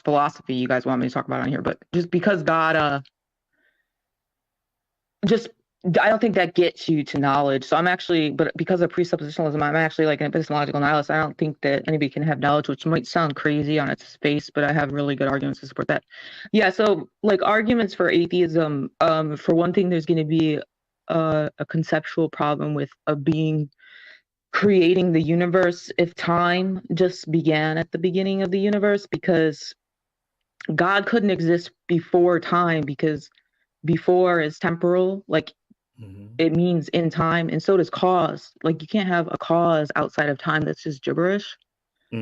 much philosophy you guys want me to talk about on here, but just because God, I don't think that gets you to knowledge. So but because of presuppositionalism, I'm actually like an epistemological nihilist. I don't think that anybody can have knowledge, which might sound crazy on its face, but I have really good arguments to support that. Yeah, so like arguments for atheism, for one thing, there's going to be a conceptual problem with a being creating the universe if time just began at the beginning of the universe, because God couldn't exist before time, because before is temporal, like it means in time, and so does cause. Like you can't have a cause outside of time. That's just gibberish.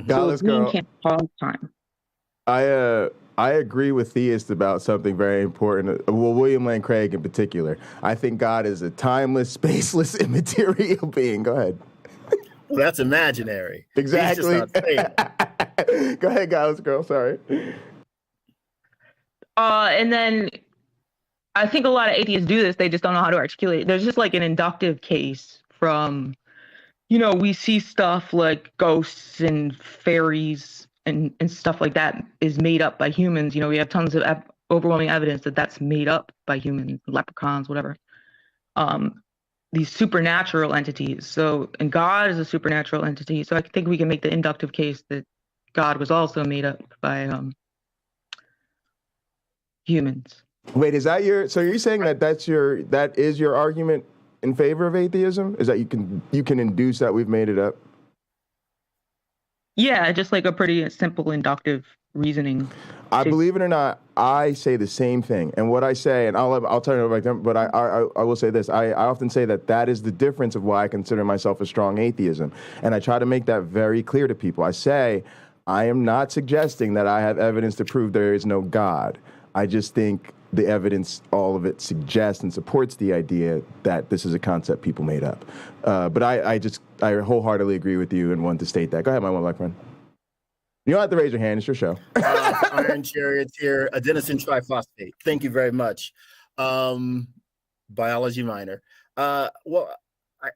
So a being can't cause time. I agree with theists about something very important. Well, William Lane Craig in particular. I think God is a timeless, spaceless, immaterial being. Go ahead. Well, that's imaginary. Exactly. Go ahead, guys, girl. Sorry. And then I think a lot of atheists do this. They just don't know how to articulate it. There's just like an inductive case from, we see stuff like ghosts and fairies and stuff like that is made up by humans. We have tons of overwhelming evidence that that's made up by humans, leprechauns, whatever. These supernatural entities. And God is a supernatural entity. So I think we can make the inductive case that God was also made up by humans. Wait, is that so you're saying that is your argument in favor of atheism? Is that you can induce that we've made it up? Yeah, just like a pretty simple inductive reasoning. I believe it or not, I say the same thing. And what I say, and I'll turn it over to them, but I will say this. I often say that is the difference of why I consider myself a strong atheism. And I try to make that very clear to people. I say, I am not suggesting that I have evidence to prove there is no God. I just think the evidence, all of it suggests and supports the idea that this is a concept people made up. But I wholeheartedly agree with you and want to state that. Go ahead, my one black friend. You don't have to raise your hand. It's your show. Iron Chariots here, adenosine triphosphate. Thank you very much. Biology minor. Well,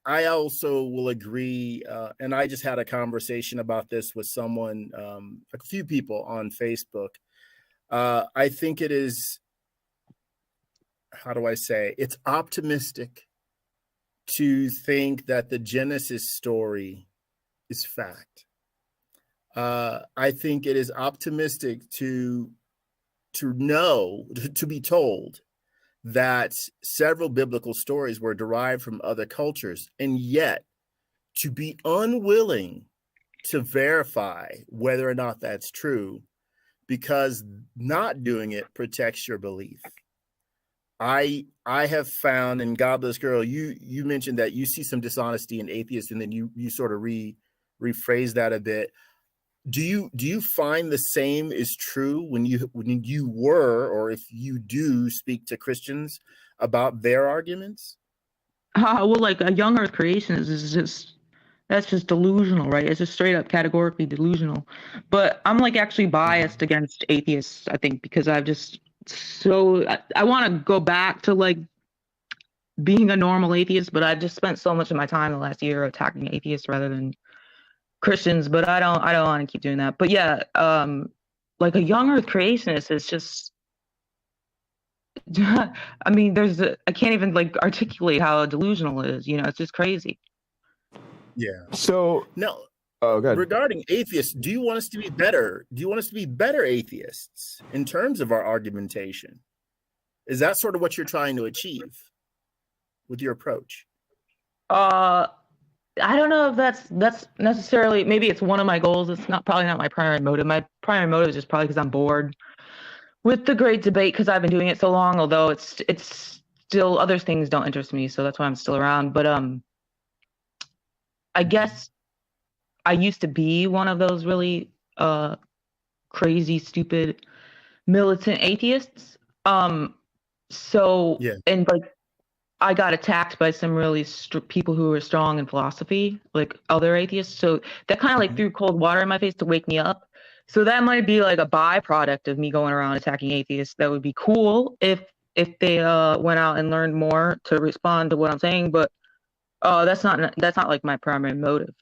I also will agree, and I just had a conversation about this with someone, a few people on Facebook. I think it is, how do I say, it's optimistic to think that the Genesis story is fact. I think it is optimistic to be told that several biblical stories were derived from other cultures, and yet to be unwilling to verify whether or not that's true, because not doing it protects your belief. I have found, and Godless Girl, you mentioned that you see some dishonesty in atheists, and then you sort of rephrase that a bit. Do you find the same is true when you were, or if you do, speak to Christians about their arguments? Well, like a young Earth creationist that's just delusional, right? It's just straight up categorically delusional. But I'm like actually biased against atheists, I think, because I want to go back to like being a normal atheist, but I've just spent so much of my time the last year attacking atheists rather than Christians, but I don't want to keep doing that. But yeah, like a young Earth creationist is just, I mean, I can't even like articulate how delusional it is. It's just crazy. Yeah. So no. Oh, go ahead. Regarding atheists, do you want us to be better? Do you want us to be better atheists in terms of our argumentation? Is that sort of what you're trying to achieve with your approach? I don't know if that's necessarily, maybe it's one of my goals. It's probably not my primary motive. My primary motive is just probably because I'm bored with the great debate, because I've been doing it so long, although it's still, other things don't interest me, so that's why I'm still around. But I guess I used to be one of those really crazy, stupid, militant atheists. So, yeah. And like, I got attacked by some really people who were strong in philosophy, like other atheists. So that kind of like threw cold water in my face to wake me up. So that might be like a byproduct of me going around attacking atheists. That would be cool if they went out and learned more to respond to what I'm saying. But that's not like my primary motive.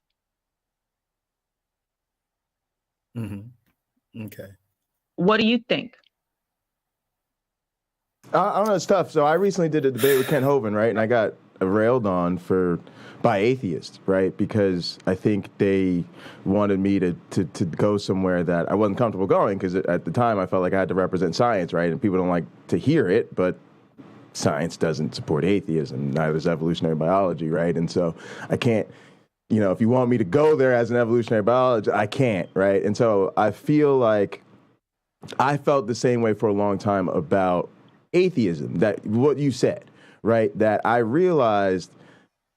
Mm-hmm. Okay. What do you think? I don't know, it's tough. So I recently did a debate with Kent Hovind, right? And I got railed on by atheists, right? Because I think they wanted me to go somewhere that I wasn't comfortable going, because at the time I felt like I had to represent science, right? And people don't like to hear it, but science doesn't support atheism. Neither does evolutionary biology, right? And so I can't, if you want me to go there as an evolutionary biologist, I can't, right? And so I feel like I felt the same way for a long time about atheism, that what you said, right? That I realized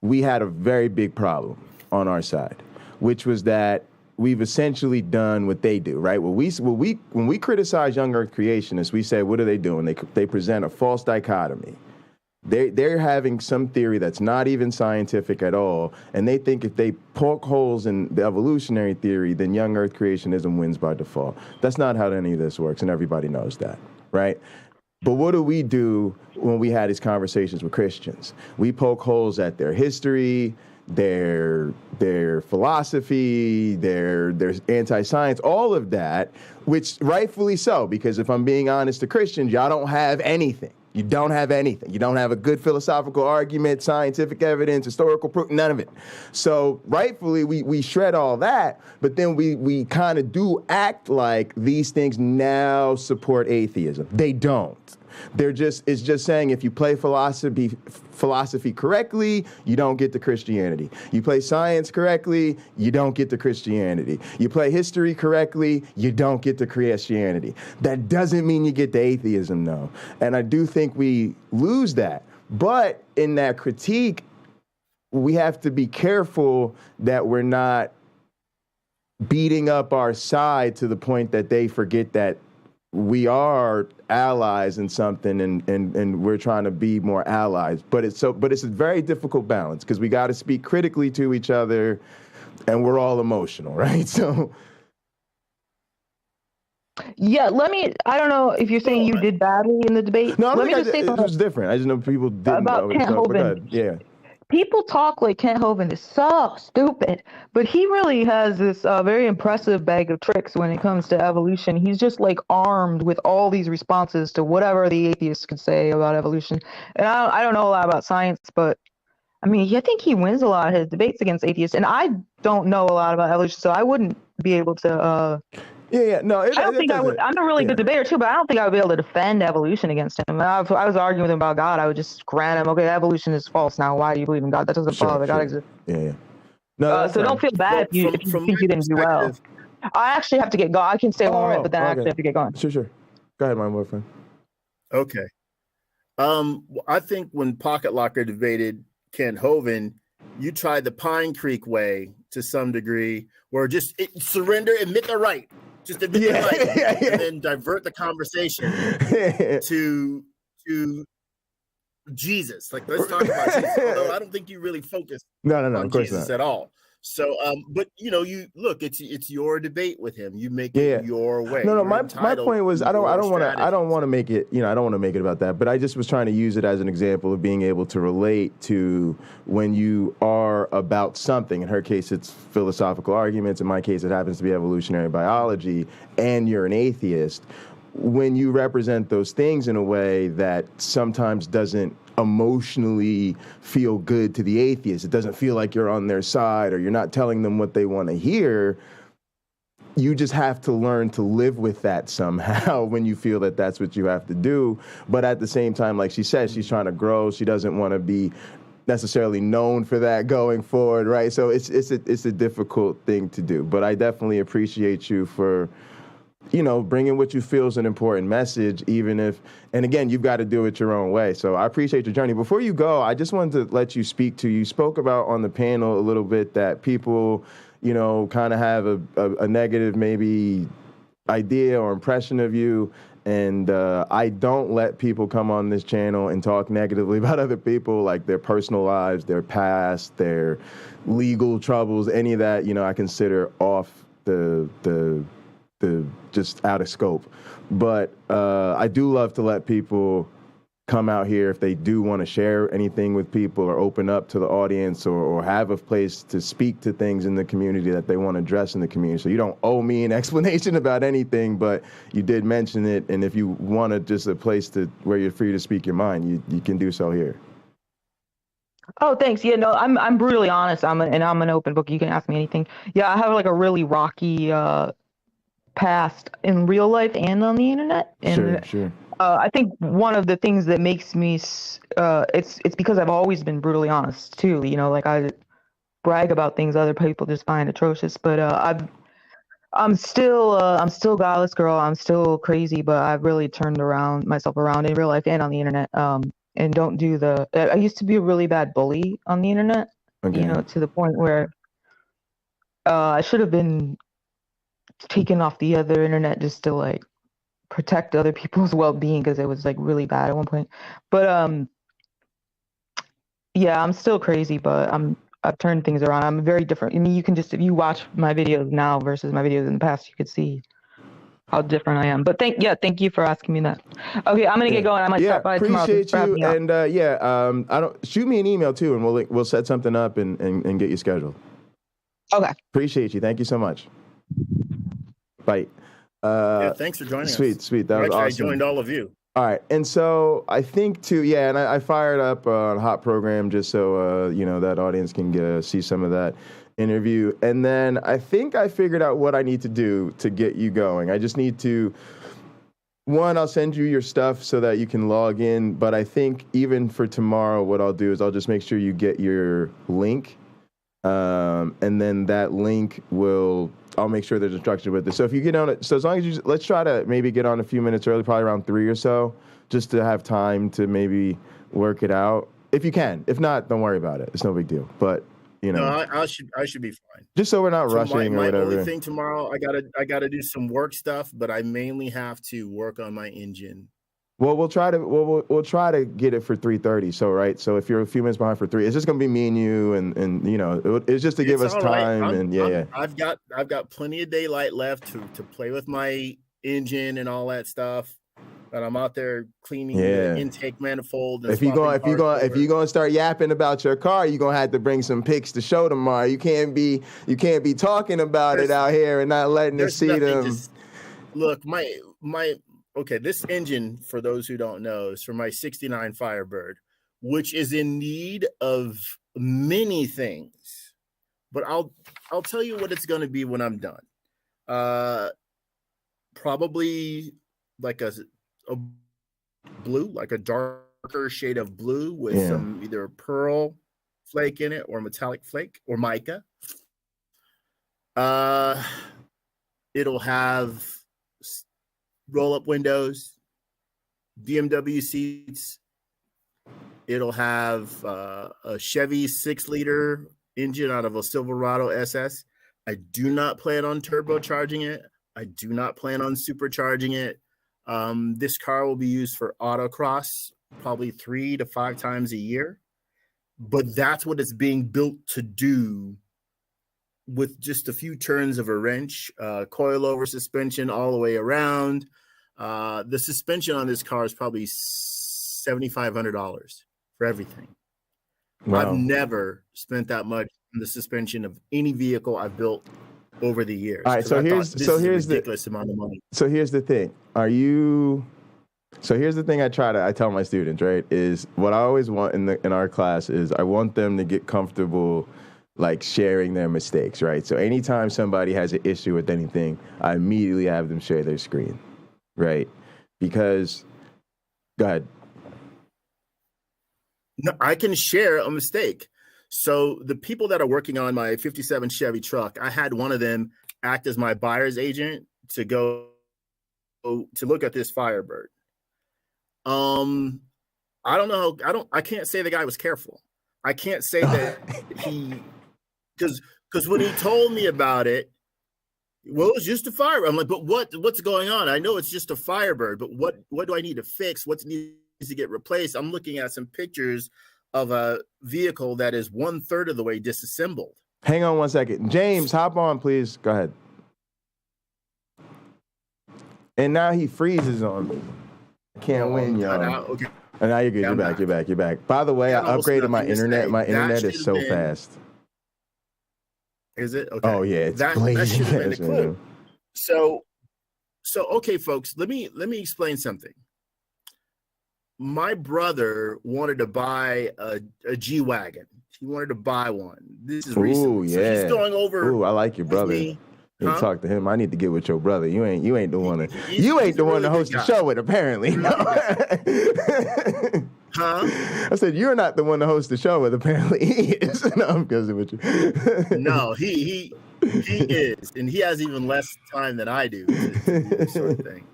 we had a very big problem on our side, which was that we've essentially done what they do, right? When we criticize young Earth creationists, we say, what are they doing? They present a false dichotomy. They're having some theory that's not even scientific at all, and they think if they poke holes in the evolutionary theory, then young Earth creationism wins by default. That's not how any of this works, and everybody knows that, right? But what do we do when we had these conversations with Christians? We poke holes at their history, their philosophy, their anti-science, all of that, which rightfully so, because if I'm being honest to Christians, y'all don't have anything. You don't have anything. You don't have a good philosophical argument, scientific evidence, historical proof, none of it. So rightfully, we shred all that, but then we kind of do act like these things now support atheism. They don't. It's just saying if you play philosophy correctly, you don't get to Christianity. You play science correctly, you don't get to Christianity. You play history correctly, you don't get to Christianity. That doesn't mean you get to atheism, though. And I do think we lose that. But in that critique, we have to be careful that we're not beating up our side to the point that they forget that we are allies in something, and we're trying to be more allies. But it's a very difficult balance, because we got to speak critically to each other, and we're all emotional, right? So yeah, I don't know if you're saying you did badly in the debate. No, let me just say it was different. I just know people didn't about Kent Hovind. Yeah. People talk like Kent Hovind is so stupid, but he really has this very impressive bag of tricks when it comes to evolution. He's just like armed with all these responses to whatever the atheists could say about evolution. And I don't know a lot about science, but I mean, I think he wins a lot of his debates against atheists. And I don't know a lot about evolution, so I wouldn't be able to. No, I don't think I would. I'm a really good debater too, but I don't think I would be able to defend evolution against him. If I was arguing with him about God, I would just grant him, okay, evolution is false. Now, why do you believe in God? That doesn't follow that God exists. Yeah. No, so don't feel bad if you think you didn't do well. I actually have to get going. I can stay one minute, but then I actually have to get going. Sure. Go ahead, my boyfriend. Okay. I think when Pocket Locker debated Kent Hovind, you tried the Pine Creek way to some degree, where just surrender, admit the right. Just admit the right, and then divert the conversation to Jesus. Like, let's talk about Jesus. Although I don't think you really focused on Jesus at all. So, but you look, it's your debate with him. You make it your way. No. My point was, I don't want to make it. I don't want to make it about that. But I just was trying to use it as an example of being able to relate to when you are about something. In her case, it's philosophical arguments. In my case, it happens to be evolutionary biology, and you're an atheist. When you represent those things in a way that sometimes doesn't emotionally feel good to the atheist, it doesn't feel like you're on their side, or you're not telling them what they want to hear, you just have to learn to live with that somehow when you feel that that's what you have to do. But at the same time, like she said, she's trying to grow. She doesn't want to be necessarily known for that going forward, right? So it's a difficult thing to do. But I definitely appreciate you for bringing what you feel is an important message, even if, and again, you've got to do it your own way. So I appreciate your journey. Before you go, I just wanted to let you speak to, you spoke about on the panel a little bit that people, kind of have a negative maybe idea or impression of you. And I don't let people come on this channel and talk negatively about other people, like their personal lives, their past, their legal troubles, any of that, I consider off the just out of scope. But I do love to let people come out here if they do want to share anything with people or open up to the audience or have a place to speak to things in the community that they want to address in the community. So you don't owe me an explanation about anything, but you did mention it. And if you want just a place where you're free to speak your mind, you can do so here. Oh, thanks. Yeah, no, I'm brutally honest. I'm an open book. You can ask me anything. Yeah, I have like a really rocky past in real life and on the internet. And Sure. I think one of the things that makes me it's because I've always been brutally honest too. You know, like I brag about things other people just find atrocious, but I'm still godless girl. I'm still crazy, but I've really turned myself around in real life and on the internet. And don't do I used to be a really bad bully on the internet. Okay. You know, to the point where I should have been taken off the other internet just to like protect other people's well-being, because it was like really bad at one point. But yeah, I'm still crazy, but I've turned things around. I'm very different. I mean, you can just, if you watch my videos now versus my videos in the past, you could see how different I am. But thank you for asking me that. Okay, I'm gonna get going. I might stop by tomorrow. Appreciate you. And I don't shoot me an email too, and we'll set something up and get you scheduled. Okay. Appreciate you. Thank you so much. Bye. Yeah, thanks for joining us. Sweet. That was awesome. I joined all of you. All right. And so I think too, and I fired up a hot program just so, that audience can see some of that interview. And then I think I figured out what I need to do to get you going. I just need to, one, I'll send you your stuff so that you can log in. But I think even for tomorrow, what I'll do is I'll just make sure you get your link. And then that link I'll make sure there's instruction with it. So if you get on it, so as long as let's try to maybe get on a few minutes early, probably around 3 or so, just to have time to maybe work it out. If you can. If not, don't worry about it. It's no big deal. But, No, I should be fine. Just so we're not rushing or whatever. My only thing tomorrow, I gotta do some work stuff, but I mainly have to work on my engine. Well, we'll try to get it for 3:30. So right. So if you're a few minutes behind for 3, it's just gonna be me and you, and it's just to give us time. I've got plenty of daylight left to play with my engine and all that stuff. But I'm out there cleaning the intake manifold. And if you're gonna start yapping about your car, you're gonna have to bring some pics to show tomorrow. You can't be talking about it out here and not letting us see them. Look, okay, this engine, for those who don't know, is for my 69 Firebird, which is in need of many things. But I'll tell you what it's going to be when I'm done. Probably like a blue, like a darker shade of blue with some either pearl flake in it or metallic flake or mica. It'll have roll-up windows, BMW seats. It'll have a Chevy 6-liter engine out of a Silverado SS. I do not plan on turbocharging it. I do not plan on supercharging it. This car will be used for autocross probably 3 to 5 times a year. But that's what it's being built to do, with just a few turns of a wrench, coilover suspension all the way around. The suspension on this car is probably $7,500 for everything. Wow. I've never spent that much on the suspension of any vehicle I've built over the years. All right, so here's a ridiculous amount of money. So here's the thing. So here's the thing I tell my students, right, is what I always want in our class is I want them to get comfortable like sharing their mistakes, right? So anytime somebody has an issue with anything, I immediately have them share their screen, right? Because, go ahead. No, I can share a mistake. So the people that are working on my 57 Chevy truck, I had one of them act as my buyer's agent to go to look at this Firebird. I can't say the guy was careful. I can't say that because when he told me about it, well, it's just a Firebird. I'm like, but what's going on? I know it's just a Firebird, but what do I need to fix? What needs to get replaced? I'm looking at some pictures of a vehicle that is 1/3 of the way disassembled. Hang on one second. James, hop on, please. Go ahead. And now he freezes on me. I can't win, y'all. Okay. And now you're good. Yeah, You're back. You're back. You're back. By the way, I upgraded my internet. My internet is so fast. Is it? Okay. Oh yeah, it's that blazing should have been the fast, clue. man. So okay, folks, let me explain something. My brother wanted to buy a G-Wagon. He wanted to buy one. This is recent. Ooh, yeah. So he's going over. Ooh, I like your brother. You talk to him. I need to get with your brother. You ain't the one to he's one to host the show with, apparently. Huh? I said you're not the one to host the show with, apparently he is. No, I'm messing with you. No, he is, and he has even less time than I do to do this sort of thing.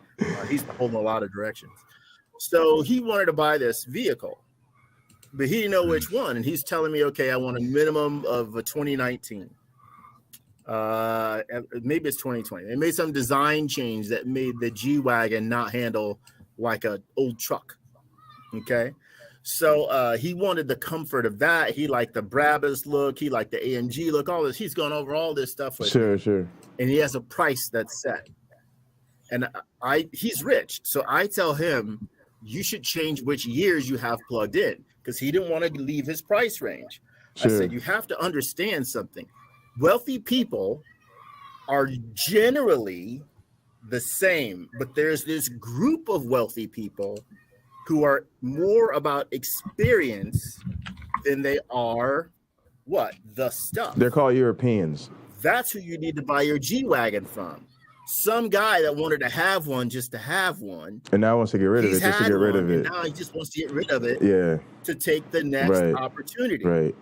He's holding a lot of directions. So he wanted to buy this vehicle, but he didn't know which one. And he's telling me, okay, I want a minimum of a 2019. Maybe it's 2020. They made some design change that made the G-Wagon not handle like an old truck. Okay. So he wanted the comfort of that. He liked the Brabus look. He liked the AMG look, all this. He's gone over all this stuff with me. Sure. And he has a price that's set. And he's rich. So I tell him, you should change which years you have plugged in, because he didn't want to leave his price range. Sure. I said, you have to understand something. Wealthy people are generally the same, but there's this group of wealthy people who are more about experience than they are the stuff. They're called Europeans. That's who you need to buy your G-Wagon from. Some guy that wanted to have one just to have one, and now wants to get rid of it just to get rid of it. And now he just wants to get rid of it. Yeah. To take the next opportunity. Right.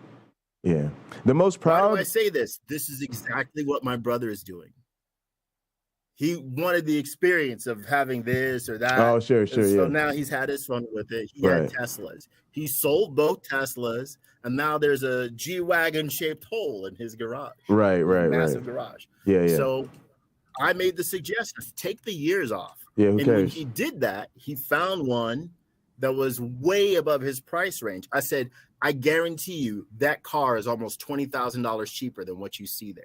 Yeah. The most proud. Why do I say this? This is exactly what my brother is doing. He wanted the experience of having this or that. Oh, sure. So now he's had his fun with it. He had Teslas. He sold both Teslas, and now there's a G-Wagon shaped hole in his garage. Right. Massive garage. Yeah. So I made the suggestion, take the years off. Yeah, and when he did that, he found one that was way above his price range. I said, I guarantee you that car is almost $20,000 cheaper than what you see there.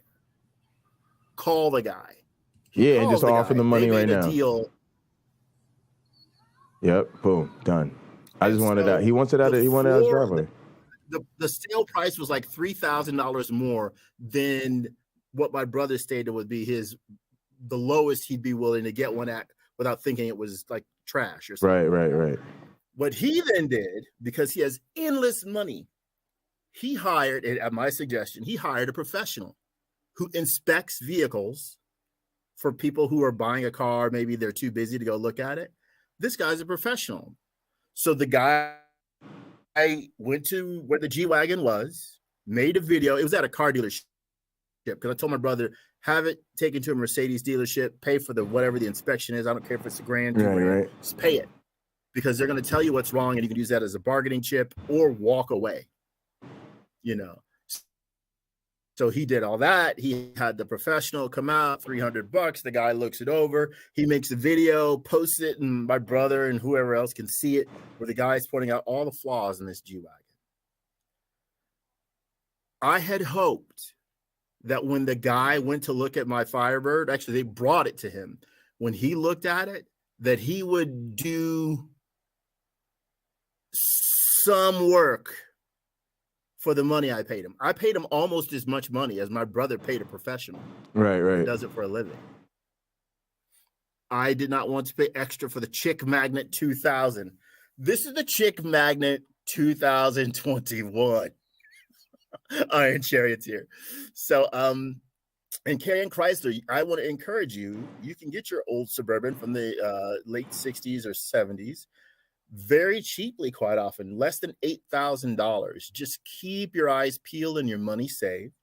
Call the guy. And just offer the money right now. Deal. Yep, boom, done. I just wanted that. He wanted that. He wanted that driveway. The sale price was like $3,000 more than what my brother stated would be the lowest he'd be willing to get one at without thinking it was like trash or something. Right. What he then did, because he has endless money, he hired, at my suggestion, he hired a professional who inspects vehicles for people who are buying a car. Maybe they're too busy to go look at it. This guy's a professional. So the guy went to where the G-Wagon was, made a video. It was at a car dealership, because I told my brother, have it taken to a Mercedes dealership, pay for whatever the inspection is. I don't care if it's $1,000, $2,000, just pay it, because they're going to tell you what's wrong, and you can use that as a bargaining chip or walk away, So he did all that. He had the professional come out, $300. The guy looks it over. He makes a video, posts it, and my brother and whoever else can see it, where the guy's pointing out all the flaws in this G-Wagon. I had hoped that when the guy went to look at my Firebird, actually they brought it to him. When he looked at it, that he would do some work for the money I paid him. I paid him almost as much money as my brother paid a professional. Right. Who does it for a living. I did not want to pay extra for the Chick Magnet 2000. This is the Chick Magnet 2021. Iron Charioteer. So, and Carrion Chrysler, I want to encourage you. You can get your old Suburban from the late 60s or 70s. Very cheaply, quite often, less than $8,000. Just keep your eyes peeled and your money saved.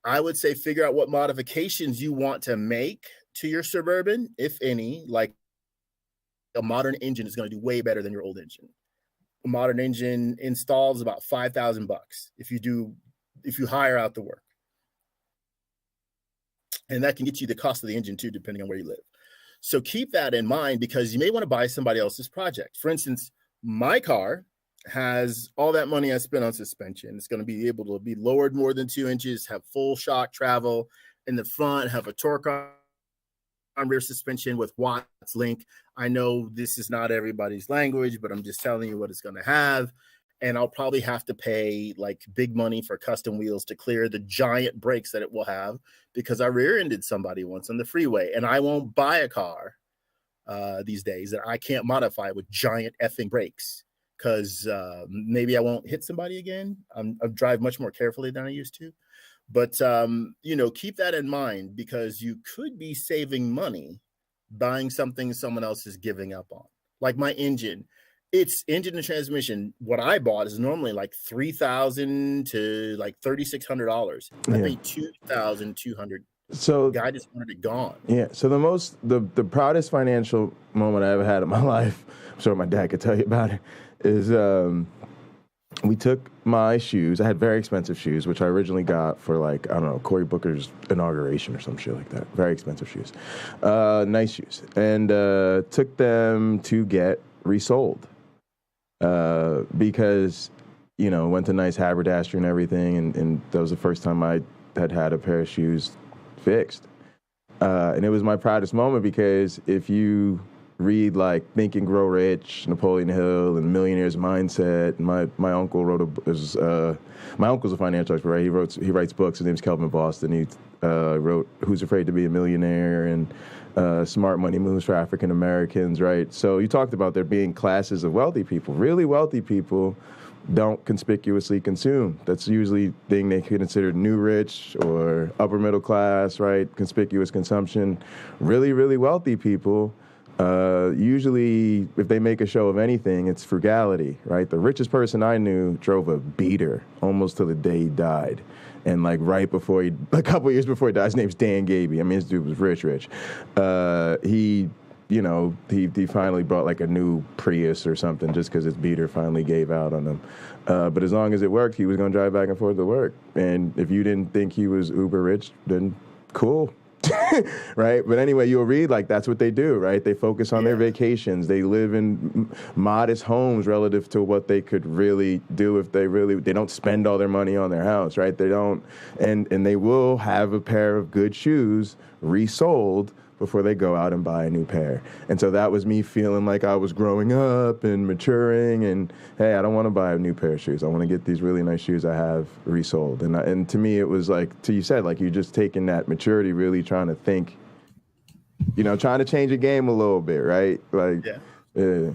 I would say figure out what modifications you want to make to your Suburban, if any. Like a modern engine is going to do way better than your old engine. A modern engine installs about $5,000 if you hire out the work, and that can get you the cost of the engine too, depending on where you live. So keep that in mind, because you may want to buy somebody else's project. For instance, my car has all that money I spent on suspension. It's going to be able to be lowered more than 2 inches, have full shock travel in the front, have a torque rear suspension with Watt's link. I know this is not everybody's language, but I'm just telling you what it's going to have. And I'll probably have to pay like big money for custom wheels to clear the giant brakes that it will have, because I rear-ended somebody once on the freeway, and I won't buy a car these days that I can't modify with giant effing brakes, because maybe I won't hit somebody again. I drive much more carefully than I used to. But, keep that in mind, because you could be saving money buying something someone else is giving up on. Like my engine. It's engine and transmission. What I bought is normally like $3,000 to like $3,600. I paid $2,200. So the guy just wanted it gone. Yeah. So the proudest financial moment I ever had in my life, I'm sure my dad could tell you about it, is we took my shoes. I had very expensive shoes, which I originally got for like, I don't know, Cory Booker's inauguration or some shit like that. Very expensive shoes. Nice shoes. And took them to get resold. Because, went to nice haberdashery and everything, and that was the first time I had a pair of shoes fixed. And it was my proudest moment, because if you read like Think and Grow Rich, Napoleon Hill, and Millionaire's Mindset, my uncle my uncle's a financial expert, right? He writes books. His name's Kelvin Boston. He wrote Who's Afraid to Be a Millionaire and Smart Money Moves for African Americans, right? So you talked about there being classes of wealthy people. Really wealthy people don't conspicuously consume. That's usually the thing they consider new rich or upper middle class, right? Conspicuous consumption. Really, really wealthy people, usually if they make a show of anything, it's frugality, right? The richest person I knew drove a beater almost till the day he died. And like a couple of years before he died, his name's Dan Gaby. I mean, this dude was rich. He finally bought like a new Prius or something just because his beater finally gave out on him. But as long as it worked, he was going to drive back and forth to work. And if you didn't think he was uber rich, then cool. Right? But anyway, you'll read like that's what they do, right? They focus on their vacations. They live in modest homes relative to what they could really do if they don't spend all their money on their house, right? They don't, and they will have a pair of good shoes resold before they go out and buy a new pair. And so that was me feeling like I was growing up and maturing, and hey, I don't want to buy a new pair of shoes. I want to get these really nice shoes I have resold. And to me, it was like, you said, like you're just taking that maturity, really trying to think, trying to change the game a little bit, right? Like, yeah.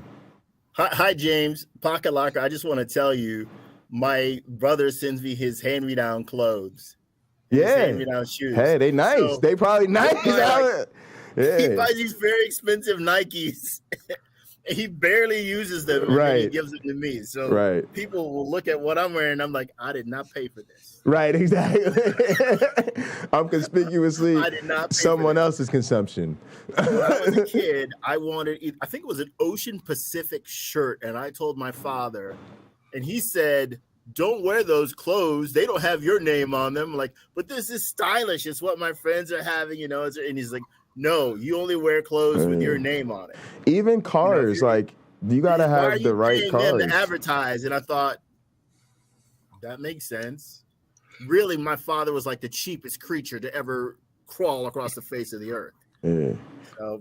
Hi, James. Pocket Locker. I just want to tell you, my brother sends me his hand-me-down clothes. Yeah. Hand-me-down shoes. Hey, they nice. So, they probably nice. He buys these very expensive Nikes. He barely uses them, and then he gives them to me. So people will look at what I'm wearing, and I'm like, I did not pay for this. Right, exactly. I'm conspicuously someone else's consumption. When I was a kid, I think it was an Ocean Pacific shirt, and I told my father, and he said, don't wear those clothes. They don't have your name on them. I'm like, but this is stylish. It's what my friends are having, And he's like, no, you only wear clothes with your name on it. Even cars, you got to have the right cars. To advertise, and I thought, that makes sense. Really, my father was like the cheapest creature to ever crawl across the face of the earth. Yeah.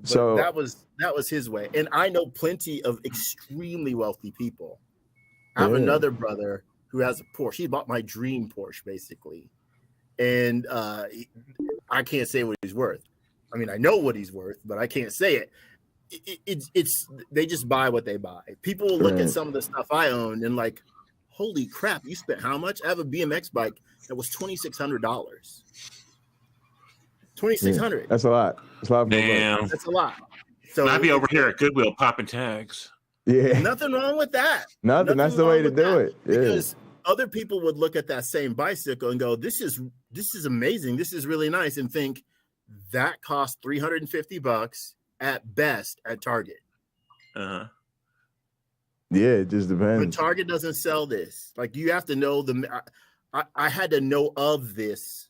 So that was his way. And I know plenty of extremely wealthy people. I have another brother who has a Porsche. He bought my dream Porsche, basically. And I can't say what he's worth. I mean, I know what he's worth, but I can't say it. It's they just buy what they buy. People will look at some of the stuff I own and like, holy crap, you spent how much? I have a BMX bike that was $2,600. $2,600. That's a lot. That's a lot. Damn. That's a lot. So I'd be over here at Goodwill popping tags. Yeah. Nothing wrong with that. Nothing. That's the way to do it. Yeah. Because other people would look at that same bicycle and go, this is amazing. This is really nice. And think that cost $350 at best at Target. Uh-huh. Yeah, it just depends. But Target doesn't sell this. Like you have to know I had to know of this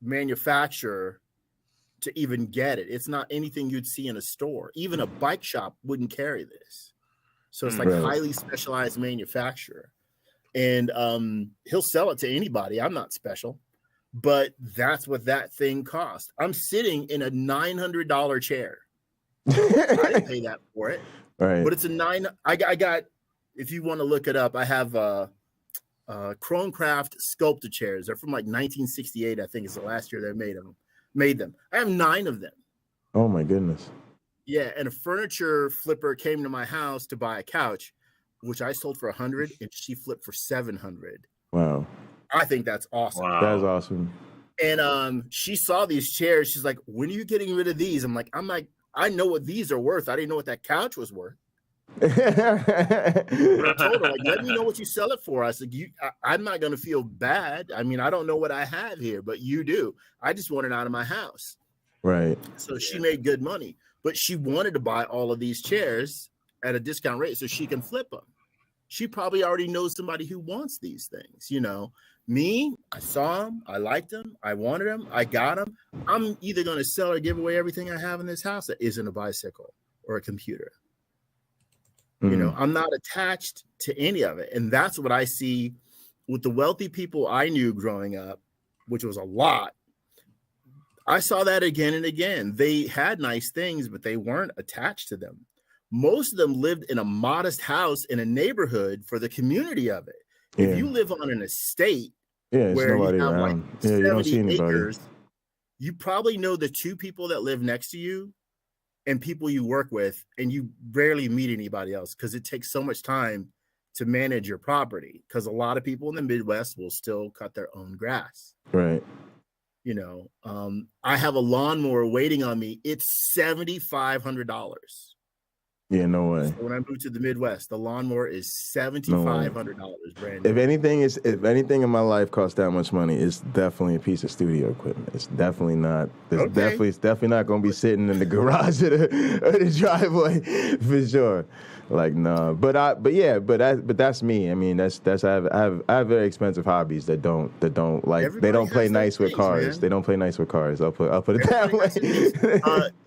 manufacturer to even get it. It's not anything you'd see in a store. Even a bike shop wouldn't carry this. So it's like highly specialized manufacturer. And he'll sell it to anybody. I'm not special. but that's what that thing cost. I'm sitting in a $900 chair. I didn't pay that for it. Right. But it's I got, if you want to look it up, I have Cronecraft sculpted chairs. They're from like 1968, I think is the last year they made them. I have 9 of them. Oh my goodness. Yeah, and a furniture flipper came to my house to buy a couch, which I sold for $100, and she flipped for $700. Wow. I think that's awesome. Wow. That's awesome. And she saw these chairs. She's like, "When are you getting rid of these?" I'm like, I know what these are worth. I didn't know what that couch was worth. I told her, like, let me know what you sell it for. I said, I'm not going to feel bad. I mean, I don't know what I have here, but you do. I just want it out of my house. Right. So she made good money, but she wanted to buy all of these chairs at a discount rate so she can flip them. She probably already knows somebody who wants these things. You know, me, I saw them, I liked them, I wanted them, I got them. I'm either going to sell or give away everything I have in this house that isn't a bicycle or a computer. You know, I'm not attached to any of it. And that's what I see with the wealthy people I knew growing up, which was a lot. I saw that again and again. They had nice things, but they weren't attached to them. Most of them lived in a modest house in a neighborhood for the community of it. Yeah. If you live on an estate Yeah, it's where nobody you have around. like Yeah, you don't see 70 anybody. acres, you probably know the 2 people that live next to you and people you work with, and you rarely meet anybody else because it takes so much time to manage your property, because a lot of people in the Midwest will still cut their own grass. Right. You know, I have a lawnmower waiting on me. It's $7,500. Yeah, no way. So when I moved to the Midwest, the lawnmower is $7,500 brand new. If anything in my life costs that much money, it's definitely a piece of studio equipment. It's definitely not. It's definitely not going to be sitting in the garage or the driveway for sure. Like no, but that's me. I mean, I have very expensive hobbies that don't like Everybody they don't play has nice those with things, cars. man. They don't play nice with cars. I'll put it that way.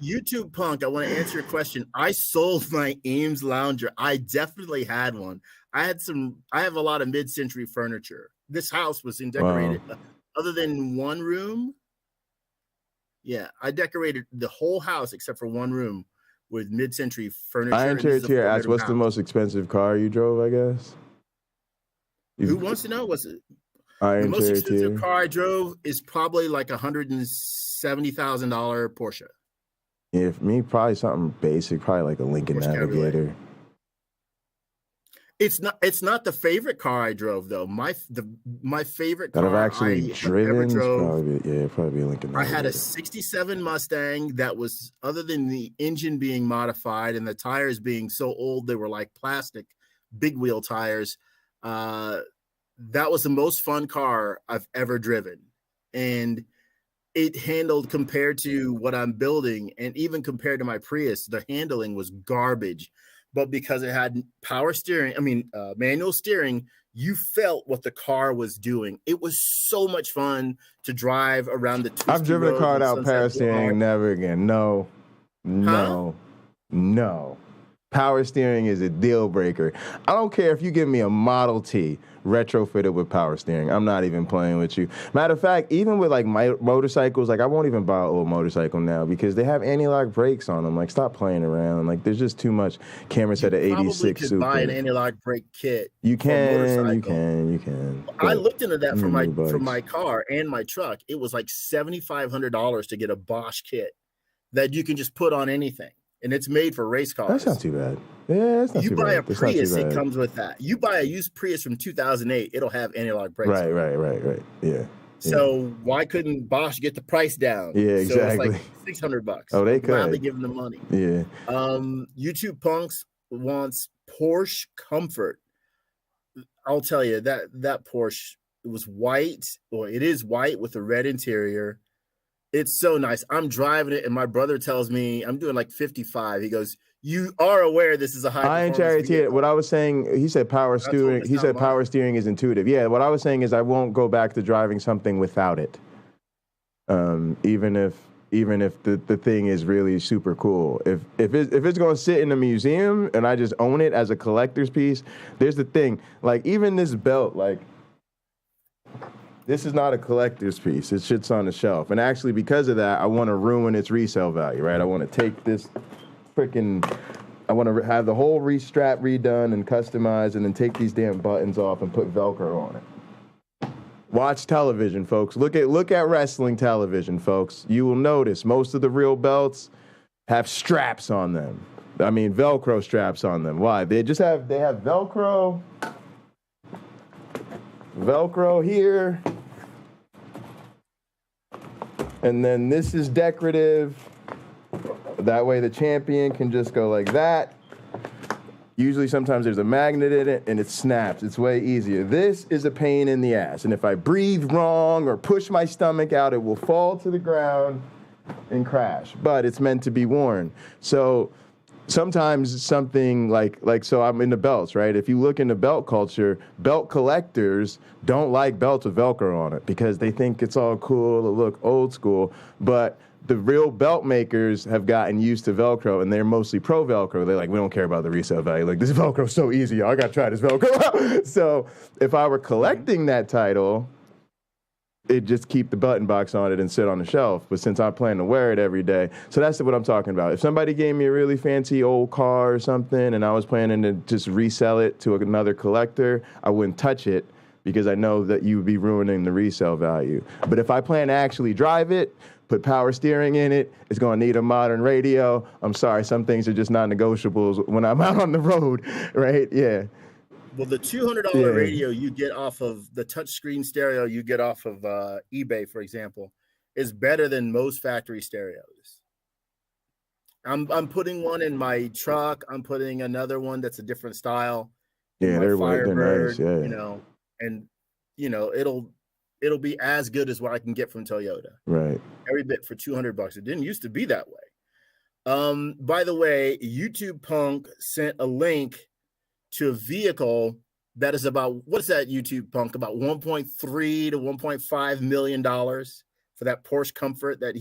YouTube Punk, I want to answer your question. I sold my Ames Lounger. I definitely had one. I have a lot of mid-century furniture. This house was decorated. Wow. Other than one room. Yeah, I decorated the whole house except for one room with mid-century furniture. I entered here. Ask what's the most expensive car you drove? I guess. Who wants to know? The most expensive car I drove is probably like $170,000 Porsche. Yeah, for me, probably something basic, probably like a Lincoln Porsche Navigator. It's not the favorite car I drove though. My favorite That car I've actually driven drove, probably a Lincoln Navigator. I had a '67 Mustang that was, other than the engine being modified and the tires being so old they were like plastic big wheel tires. That was the most fun car I've ever driven, and it handled, compared to what I'm building and even compared to my Prius, the handling was garbage. But because it had manual steering, you felt what the car was doing. It was so much fun to drive around the twisty I've driven a car without power steering. Never again. No. Power steering is a deal breaker. I don't care if you give me a Model T retrofitted with power steering. I'm not even playing with you. Matter of fact, even with like my motorcycles, like I won't even buy an old motorcycle now because they have anti-lock brakes on them. Like, stop playing around. Like, there's just too much. Cameras had an 86 could Super. buy an anti-lock brake kit. You can. I looked into that for my car and my truck. It was like $7,500 to get a Bosch kit that you can just put on anything. And it's made for race cars. That's not too bad. Yeah, that's not too bad. You buy a Prius, it comes with that. You buy a used Prius from 2008, it'll have anti-lock brakes. Right. Yeah. So why couldn't Bosch get the price down? Yeah, exactly. So it's like $600. Oh, they could. Gladly give them the money. Yeah. YouTube Punks wants Porsche Comfort. I'll tell you that Porsche, it was white, or it is white with a red interior. It's so nice. I'm driving it, and my brother tells me I'm doing like 55. He goes, "You are aware this is a high performance vehicle." What I was saying, he said power steering. He said power steering is intuitive. Yeah, what I was saying is I won't go back to driving something without it. Even if the thing is really super cool. If it's going to sit in a museum and I just own it as a collector's piece, there's the thing. Like, even this belt, like This is not a collector's piece. This shit's on the shelf. And actually, because of that, I want to ruin its resale value, right? I want to take this I want to have the whole strap redone and customized, and then take these damn buttons off and put Velcro on it. Watch television, folks. Look at wrestling television, folks. You will notice most of the real belts have straps on them. I mean, Velcro straps on them. Why? They have Velcro here. And then this is decorative. That way the champion can just go like that. Usually sometimes there's a magnet in it and it snaps. It's way easier. This is a pain in the ass. And if I breathe wrong or push my stomach out, it will fall to the ground and crash. But it's meant to be worn. So sometimes something so I'm into belts, right? If you look into belt culture, belt collectors don't like belts with Velcro on it because they think it's all cool to look old school. But the real belt makers have gotten used to Velcro, and they're mostly pro Velcro. They're like, we don't care about the resale value. Like, this Velcro's so easy, y'all. I got to try this Velcro. So if I were collecting that title, it'd just keep the button box on it and sit on the shelf. But since I plan to wear it every day, so that's what I'm talking about. If somebody gave me a really fancy old car or something, and I was planning to just resell it to another collector, I wouldn't touch it because I know that you would be ruining the resale value. But if I plan to actually drive it, put power steering in it, it's going to need a modern radio. I'm sorry, some things are just non-negotiables when I'm out on the road, right? Yeah. Well, the $200 radio you get off of the touchscreen stereo you get off of eBay, for example, is better than most factory stereos. I'm putting one in my truck. I'm putting another one that's a different style. Yeah, they're nice. Yeah. It'll be as good as what I can get from Toyota. Right. Every bit for $200. It didn't used to be that way. By the way, YouTube Punk sent a link to a vehicle that is about, what's that, YouTube Punk? About $1.3 to $1.5 million for that Porsche Comfort that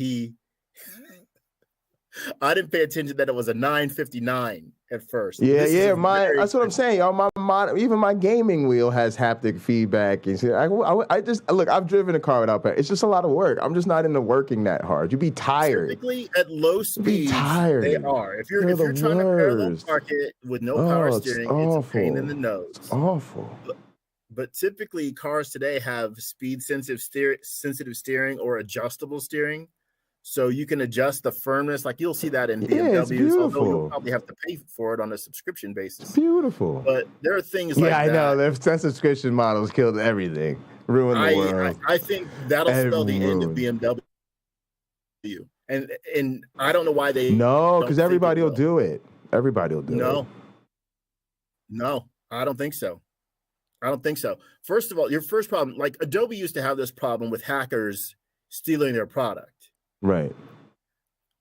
I didn't pay attention that it was a 959 at first. Yeah. That's what I'm saying, y'all. Even my gaming wheel has haptic feedback. And I just look. I've driven a car without it's just a lot of work. I'm just not into working that hard. You'd be tired. Typically at low speeds, they are. If you're trying to parallel park it with no power steering, it's a pain in the nose. It's awful. But typically, cars today have speed sensitive steering or adjustable steering. So you can adjust the firmness, like you'll see that in BMWs, although you'll probably have to pay for it on a subscription basis. Beautiful. But there are things like that. Yeah, I know. That subscription models killed everything, ruined the world. I think that'll spell the end of BMW. And I don't know why they... No, because everybody will do it. Everybody will do it. No, I don't think so. First of all, your first problem, like Adobe used to have this problem with hackers stealing their product. Right.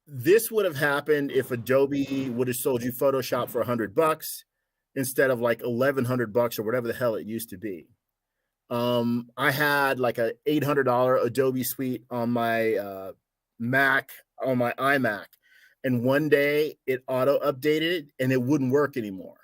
This would have happened if Adobe would have sold you Photoshop for $100 instead of like $1,100 or whatever the hell it used to be. I had like a $800 Adobe suite on my Mac, on my iMac, and one day it auto updated and it wouldn't work anymore.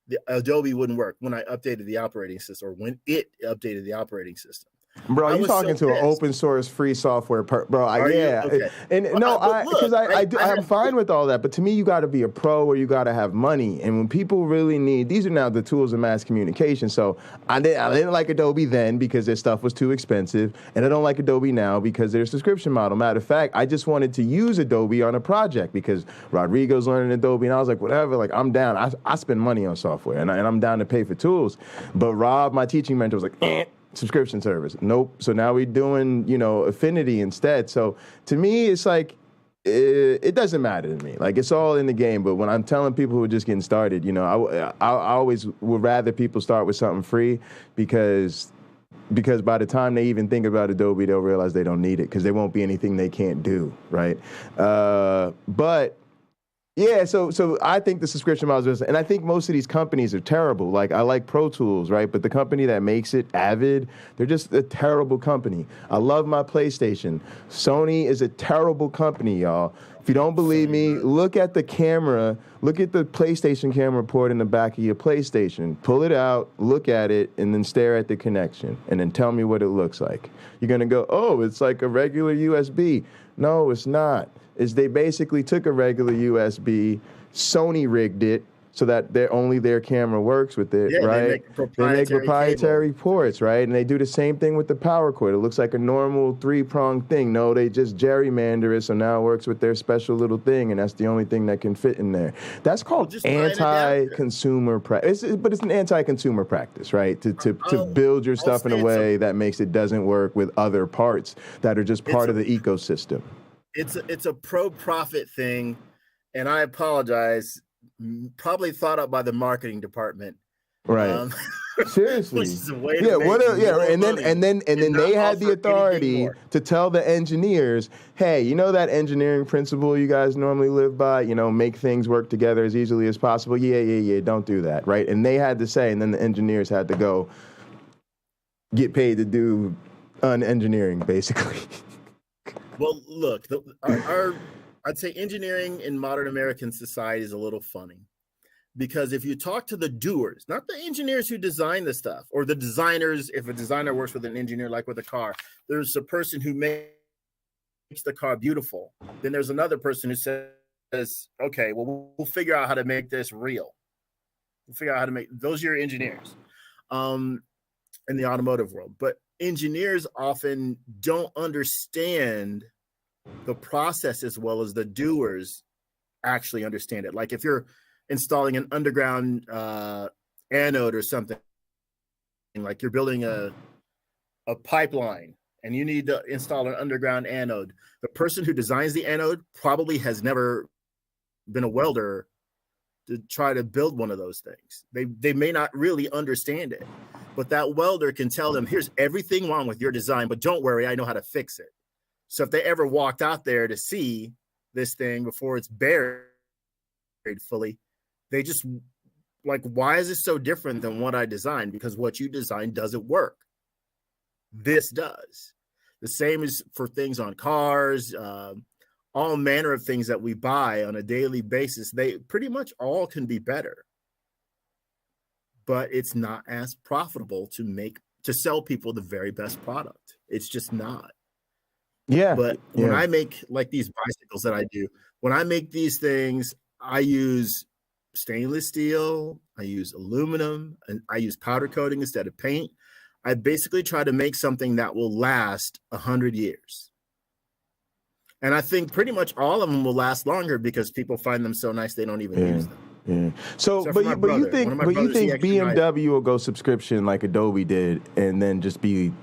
The Adobe wouldn't work when I updated the operating system, or when it updated the operating system. Bro, you talking to an open source free software, bro? Okay. And I'm fine with all that. But to me, you got to be a pro, or you got to have money. And when people really need, these are now the tools of mass communication. So I didn't like Adobe then because their stuff was too expensive, and I don't like Adobe now because their subscription model. Matter of fact, I just wanted to use Adobe on a project because Rodrigo's learning Adobe, and I was like, whatever, like I'm down. I spend money on software, and I'm down to pay for tools. But Rob, my teaching mentor, was like, subscription service. Nope. So now we're doing, Affinity instead. So to me, it's like, it doesn't matter to me. Like, it's all in the game. But when I'm telling people who are just getting started, I always would rather people start with something free because by the time they even think about Adobe, they'll realize they don't need it because there won't be anything they can't do, right? But yeah, so I think the subscription models, and I think most of these companies are terrible. Like, I like Pro Tools, right? But the company that makes it, Avid, they're just a terrible company. I love my PlayStation. Sony is a terrible company, y'all. If you don't believe me, look at the camera. Look at the PlayStation camera port in the back of your PlayStation. Pull it out, look at it, and then stare at the connection. And then tell me what it looks like. You're going to go, oh, it's like a regular USB. No, it's not. They basically took a regular USB, Sony rigged it, so that only their camera works with it, right? They make proprietary ports, right? And they do the same thing with the power cord. It looks like a normal 3-pronged thing. No, they just gerrymander it, so now it works with their special little thing, and that's the only thing that can fit in there. That's called anti-consumer practice. But it's an anti-consumer practice, right? To build your stuff in a way that makes it doesn't work with other parts that are just part of the ecosystem. It's a pro-profit thing, and I apologize. Probably thought up by the marketing department, right? Seriously, which is a way to and then they had the authority to tell the engineers, hey, you know that engineering principle you guys normally live by, make things work together as easily as possible. Yeah, don't do that, right? And they had to say, and then the engineers had to go get paid to do engineering, basically. Well, look, I'd say engineering in modern American society is a little funny, because if you talk to the doers, not the engineers who design the stuff, or the designers, if a designer works with an engineer, like with a car, there's a person who makes the car beautiful. Then there's another person who says, okay, well, we'll figure out how to make this real. We'll figure out how to make, those are your engineers in the automotive world. But engineers often don't understand the process as well as the doers actually understand it. Like if you're installing an underground anode or something, like you're building a pipeline and you need to install an underground anode, the person who designs the anode probably has never been a welder to try to build one of those things. They may not really understand it, but that welder can tell them, here's everything wrong with your design, but don't worry, I know how to fix it. So if they ever walked out there to see this thing before it's buried fully, they just like, why is this so different than what I designed? Because what you designed doesn't work. This does. The same is for things on cars, all manner of things that we buy on a daily basis. They pretty much all can be better, but it's not as profitable to sell people the very best product. It's just not. Yeah. But when I make like these bicycles that I do, when I make these things, I use stainless steel, I use aluminum, and I use powder coating instead of paint. I basically try to make something that will last 100 years. And I think pretty much all of them will last longer because people find them so nice they don't even use them. Yeah. So, but you think BMW will go subscription like Adobe did, and then just be,